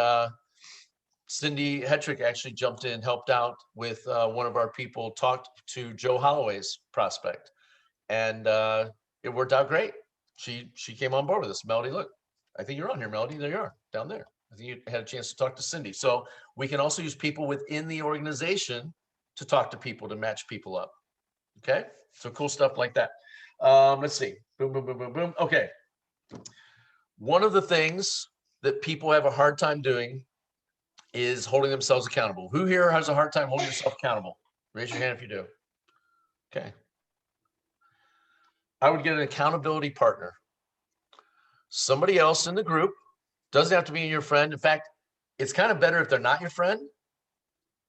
Cindy Hetrick actually jumped in, helped out with one of our people, talked to Joe Holloway's prospect, and it worked out great. She came on board with us. Melody, look, I think you're on here, Melody. There you are, down there. I think you had a chance to talk to Cindy. So we can also use people within the organization to talk to people, to match people up. Okay, so cool stuff like that. Let's see. Boom, boom, boom, boom, boom. Okay. One of the things that people have a hard time doing is holding themselves accountable. Who here has a hard time holding yourself accountable? Raise your hand if you do. Okay. I would get an accountability partner. Somebody else in the group, doesn't have to be your friend. In fact, it's kind of better if they're not your friend,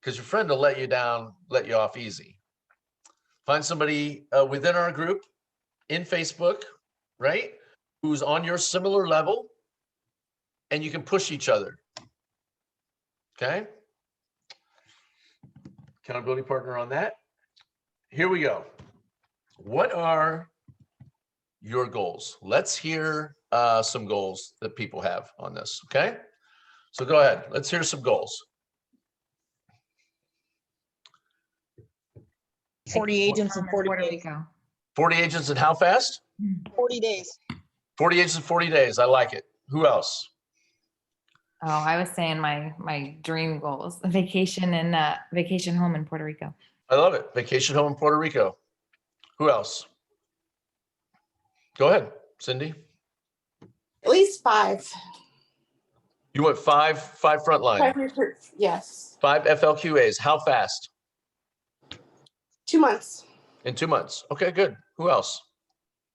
because your friend will let you down, let you off easy. Find somebody within our group in Facebook, right, who's on your similar level, and you can push each other. Okay. Accountability partner on that. Here we go. What are your goals? Let's hear some goals that people have on this. Okay. So go ahead. Let's hear some goals. 40 agents in 40 Puerto days. Rico. 40 agents in how fast? 40 days. 40 agents in 40 days. I like it. Who else? Oh, I was saying my dream goals, a vacation and vacation home in Puerto Rico. I love it. Vacation home in Puerto Rico. Who else? Go ahead, Cindy. At least 5. You want five frontline, 5 recruits. Yes. 5 FLQAs. How fast? 2 months. In 2 months. Okay, good. Who else?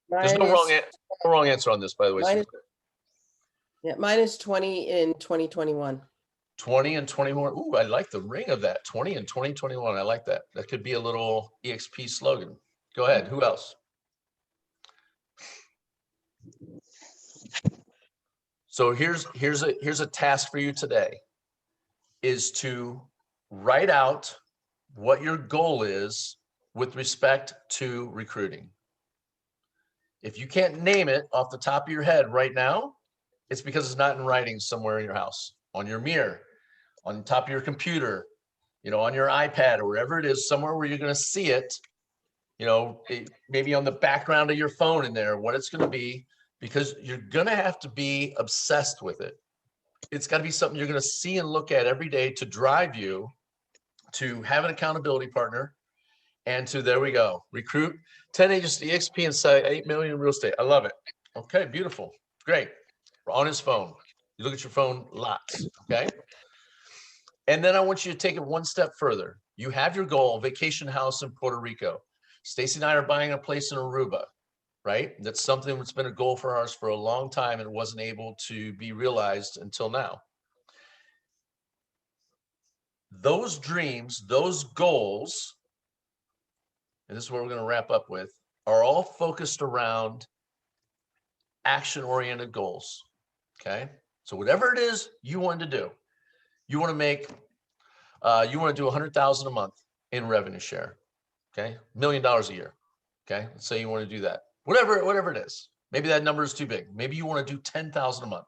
There's Mine no is- wrong answer on this, by the way. Mine is- Susan. Yeah, mine is 20 in 2021. 20 and 21. Ooh, I like the ring of that. 20 and 2021. I like that. That could be a little EXP slogan. Go ahead. Who else? So here's a task for you today, is to write out what your goal is with respect to recruiting. If you can't name it off the top of your head right now, it's because it's not in writing somewhere in your house, on your mirror, on top of your computer, on your iPad, or wherever it is, somewhere where you're going to see it, maybe on the background of your phone in there, what it's going to be, because you're going to have to be obsessed with it. It's got to be something you're going to see and look at every day to drive you to have an accountability partner and to, there we go, recruit 10 agents to EXP and sell 8 million in real estate. I love it. Okay, beautiful. Great. We're on his phone. You look at your phone lots, okay? And then I want you to take it one step further. You have your goal, vacation house in Puerto Rico. Stacy and I are buying a place in Aruba, right? That's something that's been a goal for ours for a long time and wasn't able to be realized until now. Those dreams, those goals, and this is what we're going to wrap up with, are all focused around action-oriented goals, okay? So whatever it is you want to do, you want to make, you want to do 100,000 a month in revenue share, okay? $1 million a year, okay? Let's say you want to do that. Whatever it is. Maybe that number is too big. Maybe you want to do 10,000 a month.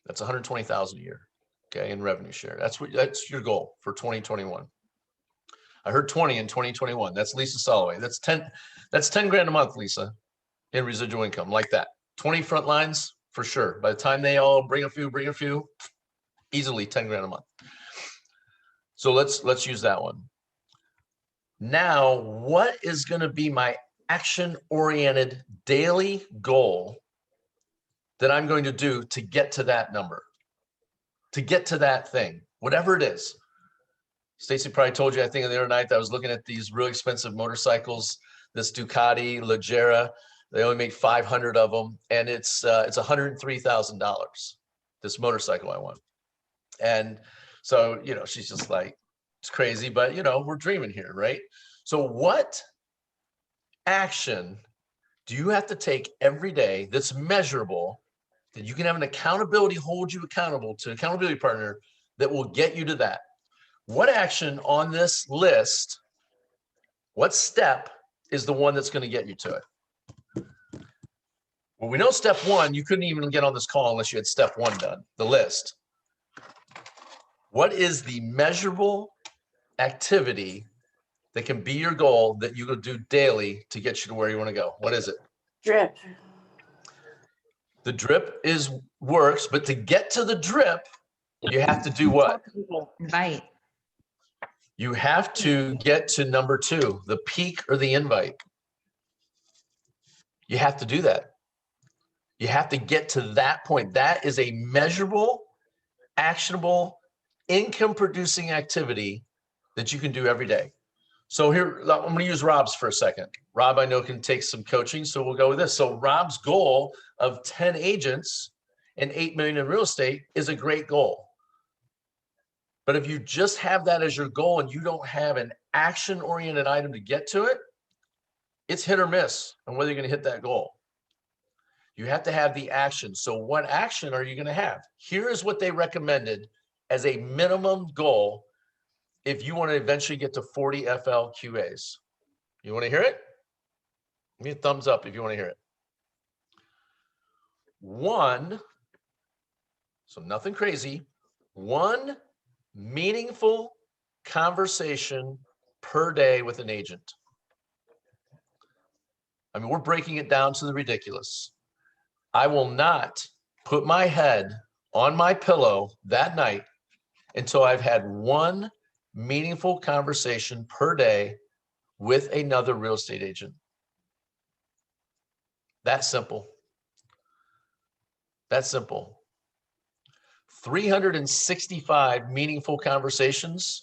That's 120,000 a year, okay, in revenue share. That's your goal for 2021. I heard 20 in 2021. That's Lisa Soloway. That's 10 grand a month, Lisa, in residual income, like that. 20 front lines for sure. By the time they all bring a few, easily 10 grand a month. So let's use that one. Now, what is going to be my action-oriented daily goal that I'm going to do to get to that number, to get to that thing, whatever it is? Stacy probably told you, I think the other night that I was looking at these really expensive motorcycles, this Ducati Leggera. They only make 500 of them, and it's $103,000, this motorcycle I want. And so, you know, she's just like, it's crazy, but you know, we're dreaming here, right? So what action do you have to take every day that's measurable, that you can have an accountability, hold you accountable to an accountability partner that will get you to that? What action on this list, what step is the one that's going to get you to it? Well, we know step one, you couldn't even get on this call unless you had step one done, the list. What is the measurable activity that can be your goal that you will do daily to get you to where you want to go? What is it? Drip. The drip works, but to get to the drip, you have to do what? Invite. You have to get to number two, the peak or the invite. You have to do that. You have to get to that point. That is a measurable, actionable, income-producing activity that you can do every day. So here, I'm going to use Rob's for a second. Rob, I know, can take some coaching, so we'll go with this. So Rob's goal of 10 agents and 8 million in real estate is a great goal. But if you just have that as your goal and you don't have an action-oriented item to get to it, it's hit or miss on whether you're going to hit that goal. You have to have the action. So what action are you going to have? Here is what they recommended as a minimum goal if you want to eventually get to 40 FLQAs. You want to hear it? Give me a thumbs up if you want to hear it. One, so nothing crazy, one meaningful conversation per day with an agent. I mean, we're breaking it down to the ridiculous. I will not put my head on my pillow that night until I've had one meaningful conversation per day with another real estate agent. That simple. That simple. 365 meaningful conversations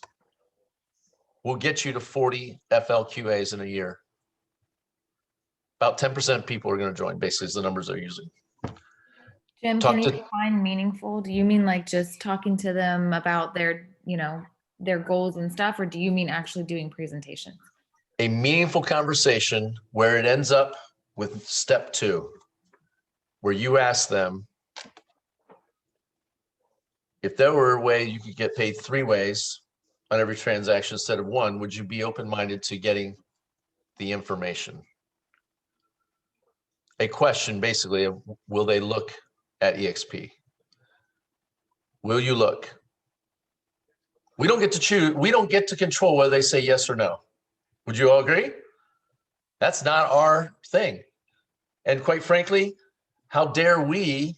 will get you to 40 FLQAs in a year. About 10% of people are going to join, basically, is the numbers they're using. Jim, can you define meaningful? Do you mean like just talking to them about their, you know, their goals and stuff, or do you mean actually doing presentations? A meaningful conversation where it ends up with step two, where you ask them, if there were a way you could get paid 3 ways on every transaction instead of 1, would you be open-minded to getting the information? A question basically of, will they look at EXP? Will you look? We don't get to choose. We don't get to control whether they say yes or no. Would you all agree? That's not our thing. And quite frankly, how dare we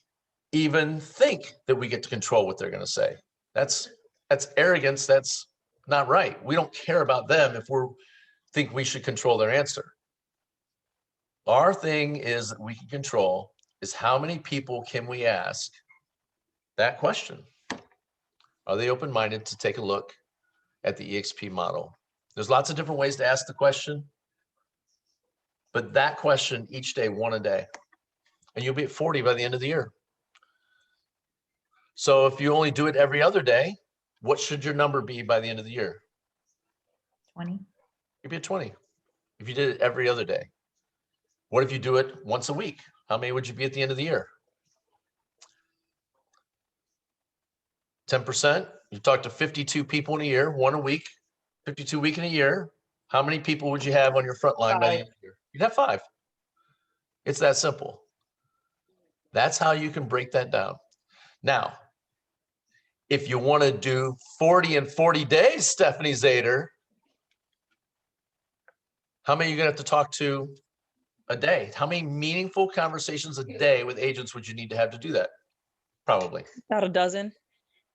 even think that we get to control what they're going to say? That's arrogance. That's not right. We don't care about them if we think we should control their answer. Our thing is that we can control is how many people can we ask that question? Are they open-minded to take a look at the EXP model. There's lots of different ways to ask the question, but that question each day, one a day, and you'll be at 40 by the end of the year. So if you only do it every other day, what should your number be by the end of the year? 20. You'd be at 20 if you did it every other day. What if you do it once a week? How many would you be at the end of the year? 10%. You talk to 52 people in a year, one a week, 52 week in a year. How many people would you have on your front line by the end of the year? You'd have 5. It's that simple. That's how you can break that down. Now, if you want to do 40 in 40 days, Stephanie Zader, how many are you going to have to talk to a day? How many meaningful conversations a day with agents would you need to have to do that? Probably. About a dozen.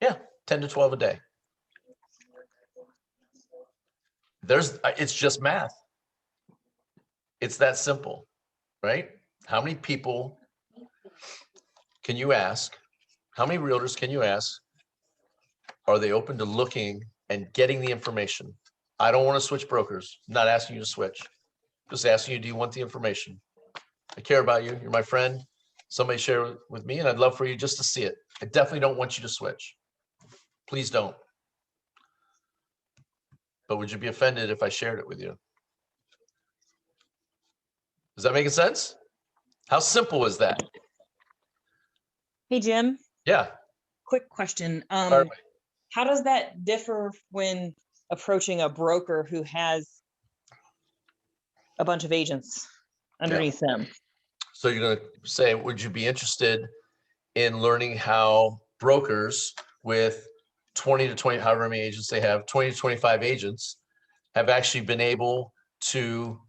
Yeah, 10 to 12 a day. It's just math. It's that simple, right? How many people can you ask? How many realtors can you ask? Are they open to looking and getting the information? I don't want to switch brokers. I'm not asking you to switch. Just asking you, do you want the information? I care about you. You're my friend. Somebody share it with me, and I'd love for you just to see it. I definitely don't want you to switch. Please don't. But would you be offended if I shared it with you? Does that make sense? How simple is that? Hey, Jim, Yeah. quick question. Fire away. How does that differ when approaching a broker who has a bunch of agents underneath them? So you're going to say, would you be interested in learning how brokers with 20 to 20, however many agents they have, 20 to 25 agents have actually been able to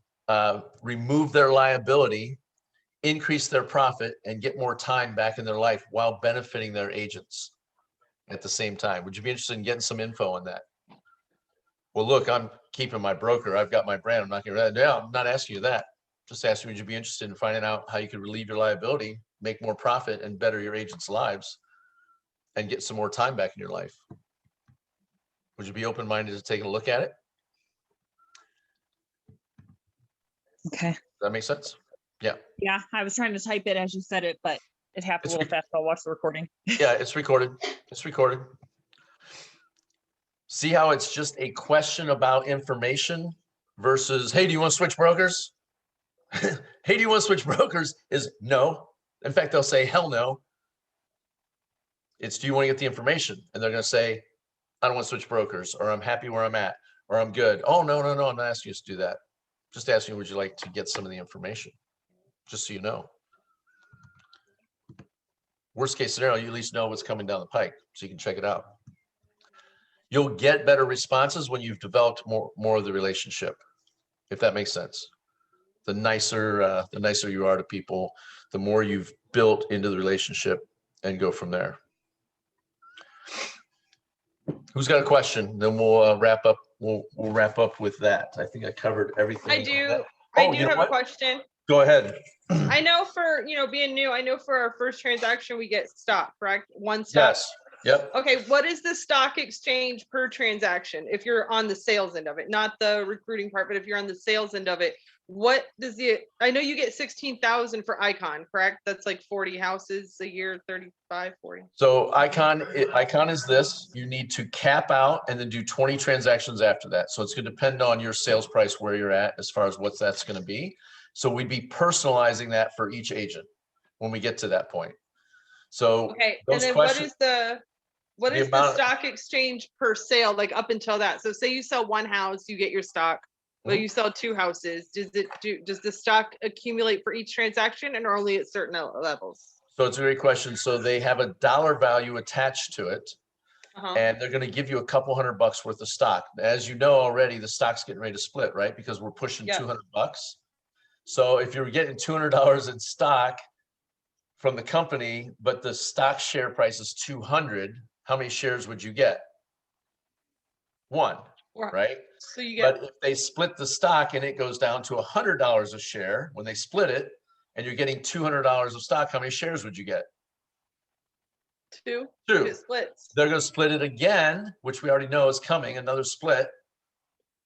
remove their liability, increase their profit, and get more time back in their life while benefiting their agents at the same time? Would you be interested in getting some info on that? Well, look, I'm keeping my broker. I've got my brand. I'm not going to, no, I'm not asking you that. Just asking, would you be interested in finding out how you could relieve your liability, make more profit, and better your agents' lives, and get some more time back in your life? Would you be open-minded to taking a look at it? Okay. Does that make sense? Yeah. Yeah, I was trying to type it as you said it, but it happened a little fast. I'll watch the recording. Yeah, it's recorded. It's recorded. See how it's just a question about information versus, hey, do you want to switch brokers? Hey, do you want to switch brokers? Is no. In fact, they'll say, hell no. It's, do you want to get the information? And they're going to say, I don't want to switch brokers, or I'm happy where I'm at, or I'm good. Oh, no, no, no. I'm not asking you to do that. Just asking, would you like to get some of the information? Just so you know. Worst case scenario, you at least know what's coming down the pike so you can check it out. You'll get better responses when you've developed more of the relationship, if that makes sense. The nicer you are to people, the more you've built into the relationship, and go from there. Who's got a question? Then we'll wrap up. We'll wrap up with that. I think I covered everything. I do. Oh, I do you know have what? a question. Go ahead. I know for, being new, I know for our first transaction, we get stock, correct? One stock. Yes. Yep. Okay, what is the stock exchange per transaction if you're on the sales end of it, not the recruiting part, but if you're on the sales end of it, what does I know you get 16,000 for Icon, correct? That's like 40 houses a year, 35, 40. So Icon is this, you need to cap out and then do 20 transactions after that. So it's going to depend on your sales price, where you're at as far as what that's going to be. So we'd be personalizing that for each agent when we get to that point. So okay, and then what is the stock exchange per sale, like up until that? So say you sell one house, you get your stock, but you sell 2 houses. Does the stock accumulate for each transaction and only at certain levels? So it's a great question. So they have a dollar value attached to it, and they're going to give you a couple $100 worth of stock. As you know already, the stock's getting ready to split, right? Because we're pushing $200. So if you're getting $200 in stock from the company, but the stock share price is 200, how many shares would you get? 1, right? So you get, but if they split the stock and it goes down to $100 a share, when they split it and you're getting $200 of stock, how many shares would you get? Two. Two. It splits. They're going to split it again, which we already know is coming, another split,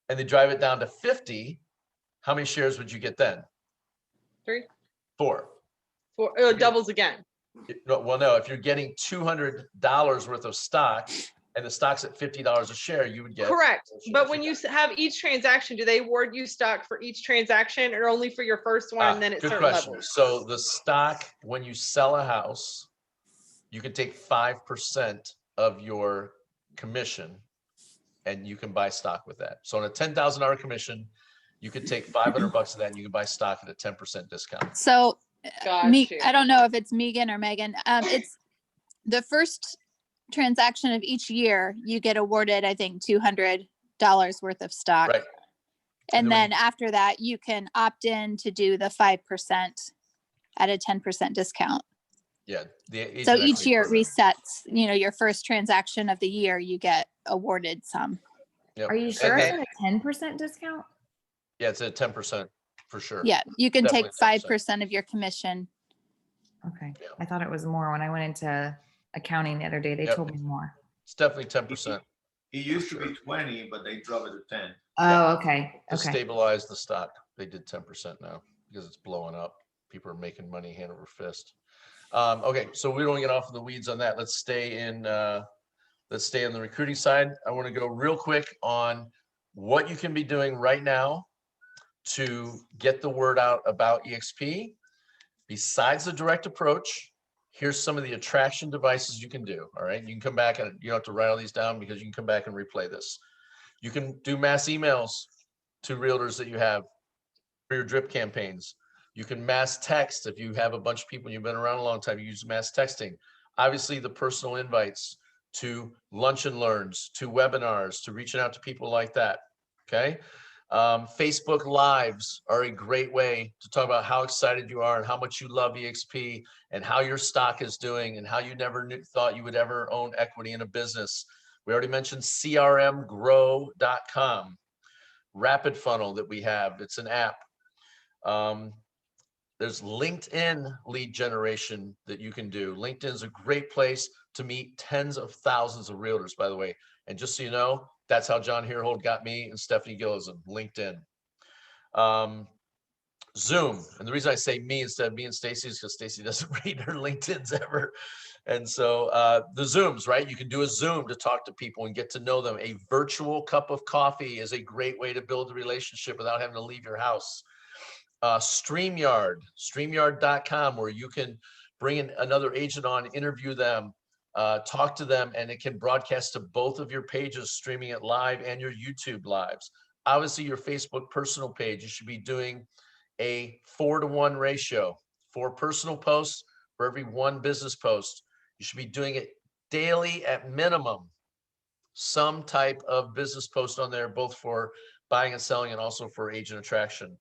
and they drive it down to 50. How many shares would you get then? 3, 4. 4. Oh, it doubles again. Well, no, if you're getting $200 worth of stock and the stock's at $50 a share, you would get. Correct. 4 shares. But when you have each transaction, do they award you stock for each transaction or only for your first one and then at Good certain question. levels? So the stock, when you sell a house, you can take 5% of your commission and you can buy stock with that. So on a $10,000 commission, you could take $500 of that and you can buy stock at a 10% discount. So Got me, you. I don't know if it's Megan or Megan. It's the first transaction of each year, you get awarded, I think, $200 worth of stock. Right. And And then then after that, you can opt in to do the 5% at a 10% discount. Yeah. So each year it resets, you know, your first transaction of the year, you get awarded some. Are you sure it's at a 10% discount? Yeah, it's at 10% for sure. Yeah, you can take Definitely 5% of your commission. Okay. Yeah. I thought it was more when I went into accounting the other day. They Yep. told me more. It's definitely 10%. It used to be 20, but they dropped it to 10. Oh, okay. To Okay. stabilize the stock, they did 10% now because it's blowing up. People are making money hand over fist. Okay, so we don't get off in the weeds on that. Let's stay in the recruiting side. I want to go real quick on what you can be doing right now to get the word out about EXP. Besides the direct approach, here's some of the attraction devices you can do. All right, you can come back and you don't have to write all these down because you can come back and replay this. You can do mass emails to realtors that you have for your drip campaigns. You can mass text if you have a bunch of people and you've been around a long time, you use mass texting. Obviously, the personal invites to lunch and learns, to webinars, to reaching out to people like that. Okay. Facebook Lives are a great way to talk about how excited you are and how much you love EXP and how your stock is doing and how you never thought you would ever own equity in a business. We already mentioned crmgrow.com, Rapid Funnel that we have. It's an app. There's LinkedIn lead generation that you can do. LinkedIn is a great place to meet tens of thousands of realtors, by the way. And just so you know, that's how John Herhold got me and Stephanie Gillison, LinkedIn. Zoom. And the reason I say me instead of me and Stacy is because Stacy doesn't read her LinkedIn's ever. And so the Zooms, right? You can do a Zoom to talk to people and get to know them. A virtual cup of coffee is a great way to build a relationship without having to leave your house. StreamYard.com, where you can bring in another agent on, interview them, talk to them, and it can broadcast to both of your pages, streaming it live and your YouTube lives. Obviously, your Facebook personal page, you should be doing a 4-to-1 ratio, 4 personal posts for every 1 business post. You should be doing it daily at minimum, some type of business post on there, both for buying and selling and also for agent attraction.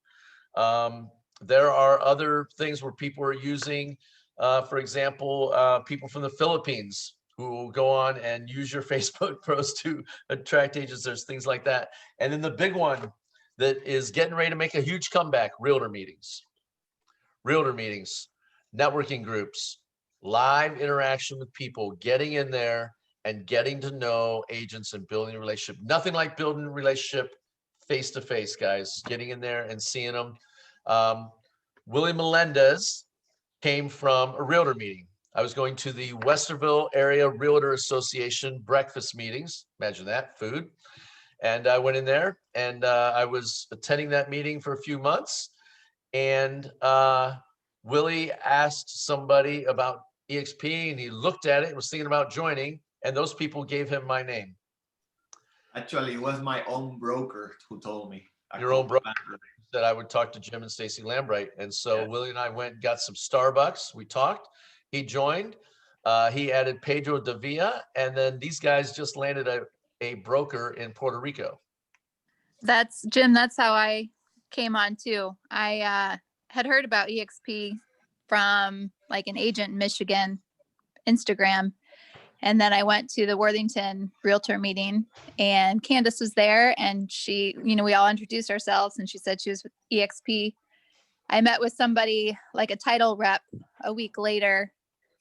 There are other things where people are using, for example, people from the Philippines who will go on and use your Facebook post to attract agents. There's things like that. And then the big one that is getting ready to make a huge comeback, realtor meetings, networking groups, live interaction with people, getting in there and getting to know agents and building a relationship. Nothing like building a relationship face-to-face, guys, getting in there and seeing them. Willie Melendez came from a realtor meeting. I was going to the Westerville Area Realtor Association breakfast meetings. Imagine that, food. And I went in there and I was attending that meeting for a few months. And Willie asked somebody about EXP and he looked at it and was thinking about joining. And those people gave him my name. Actually, it was my own broker who told me. Your own broker that I would talk to Jim and Stacy Lambright. And so Willie and I went and got some Starbucks. We talked. He joined. He added Pedro Davia. And then these guys just landed a broker in Puerto Rico. That's Jim. That's how I came on too. I had heard about EXP from like an agent in Michigan, Instagram. And then I went to the Worthington Realtor meeting and Candace was there and she, you know, we all introduced ourselves and she said she was with EXP. I met with somebody like a title rep a week later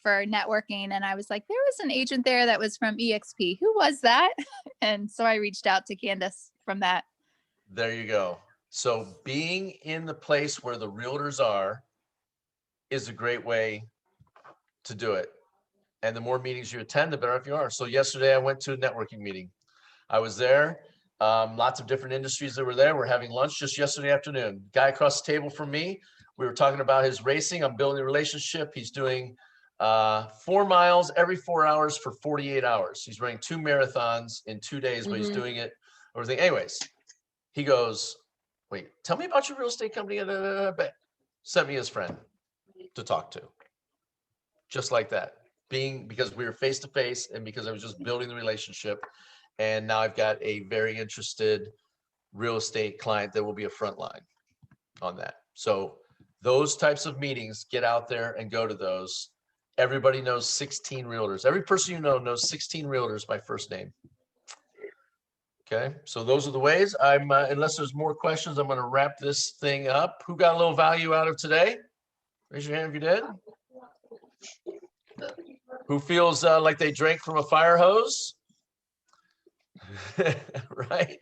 for networking. And I was like, there was an agent there that was from EXP. Who was that? And so I reached out to Candace from that. There you go. So being in the place where the realtors are is a great way to do it. And the more meetings you attend, the better off you are. So yesterday I went to a networking meeting. I was there. Lots of different industries that were there. We're having lunch just yesterday afternoon. Guy across the table from me, we were talking about his racing. I'm building a relationship. He's doing 4 miles every 4 hours for 48 hours. He's running 2 marathons in 2 days, but he's doing it. Everything. Anyways, he goes, wait, tell me about your real estate company. Sent me his friend to talk to. Just like that. Because we were face to face and because I was just building the relationship. And now I've got a very interested real estate client that will be a front line on that. So those types of meetings, get out there and go to those. Everybody knows 16 realtors. Every person you know knows 16 realtors by first name. Okay, so those are the ways. Unless there's more questions, I'm going to wrap this thing up. Who got a little value out of today? Raise your hand if you did. Who feels like they drank from a fire hose? Right?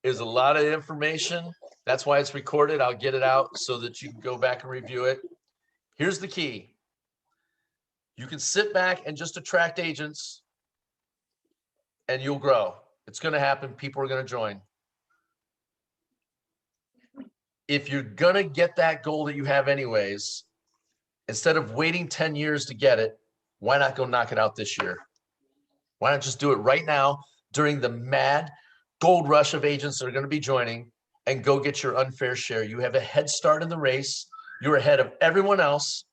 There's a lot of information. That's why it's recorded. I'll get it out so that you can go back and review it. Here's the key. You can sit back and just attract agents and you'll grow. It's going to happen. People are going to join. If you're going to get that goal that you have anyways, instead of waiting 10 years to get it, why not go knock it out this year? Why not just do it right now during the mad gold rush of agents that are going to be joining and go get your unfair share? You have a head start in the race. You're ahead of everyone else.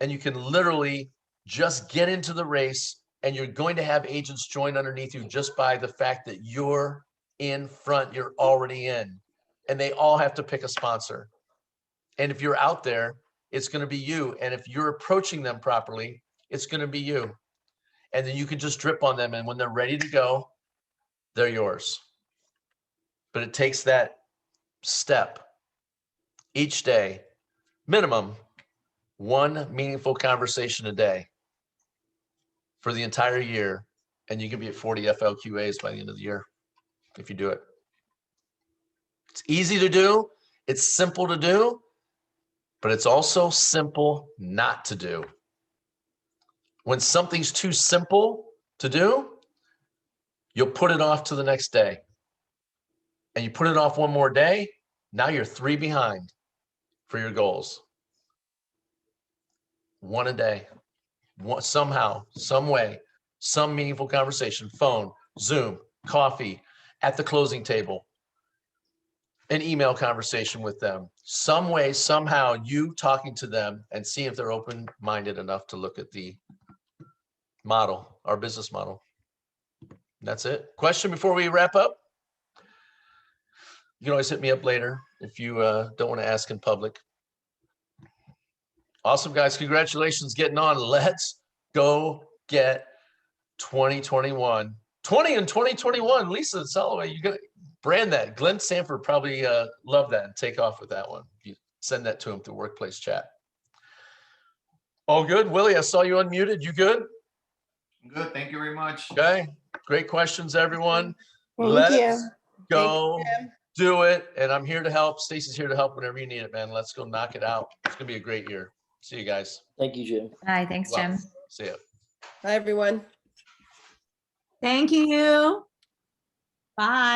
And you can literally just get into the race and you're going to have agents join underneath you just by the fact that you're in front, you're already in. And they all have to pick a sponsor. And if you're out there, it's going to be you. And if you're approaching them properly, it's going to be you. And then you can just drip on them. And when they're ready to go, they're yours. But it takes that step each day, minimum 1 meaningful conversation a day for the entire year. And you can be at 40 FLQAs by the end of the year if you do it. It's easy to do. It's simple to do, but it's also simple not to do. When something's too simple to do, you'll put it off to the next day. And you put it off 1 more day, now you're 3 behind for your goals. 1 a day. Somehow, some way, some meaningful conversation, phone, Zoom, coffee, at the closing table, an email conversation with them, some way, somehow you talking to them and see if they're open-minded enough to look at the model, our business model. That's it. Question before we wrap up? You can always hit me up later if you don't want to ask in public. Awesome, guys. Congratulations getting on. Let's go get 2021. 20 and 2021. Lisa Soloway, you got to brand that. Glenn Sanford probably love that and take off with that one. You send that to him through workplace chat. All good. Willie, I saw you unmuted. You good? Good. Thank you very much. Okay. Great questions, everyone. Thank Let's you. go Thank you. do it. And I'm here to help. Stacy's here to help whenever you need it, man. Let's go knock it out. It's going to be a great year. See you guys. Thank you, Jim. Bye. Thanks, Jim. Well, see ya. Hi, everyone. Thank you. Bye.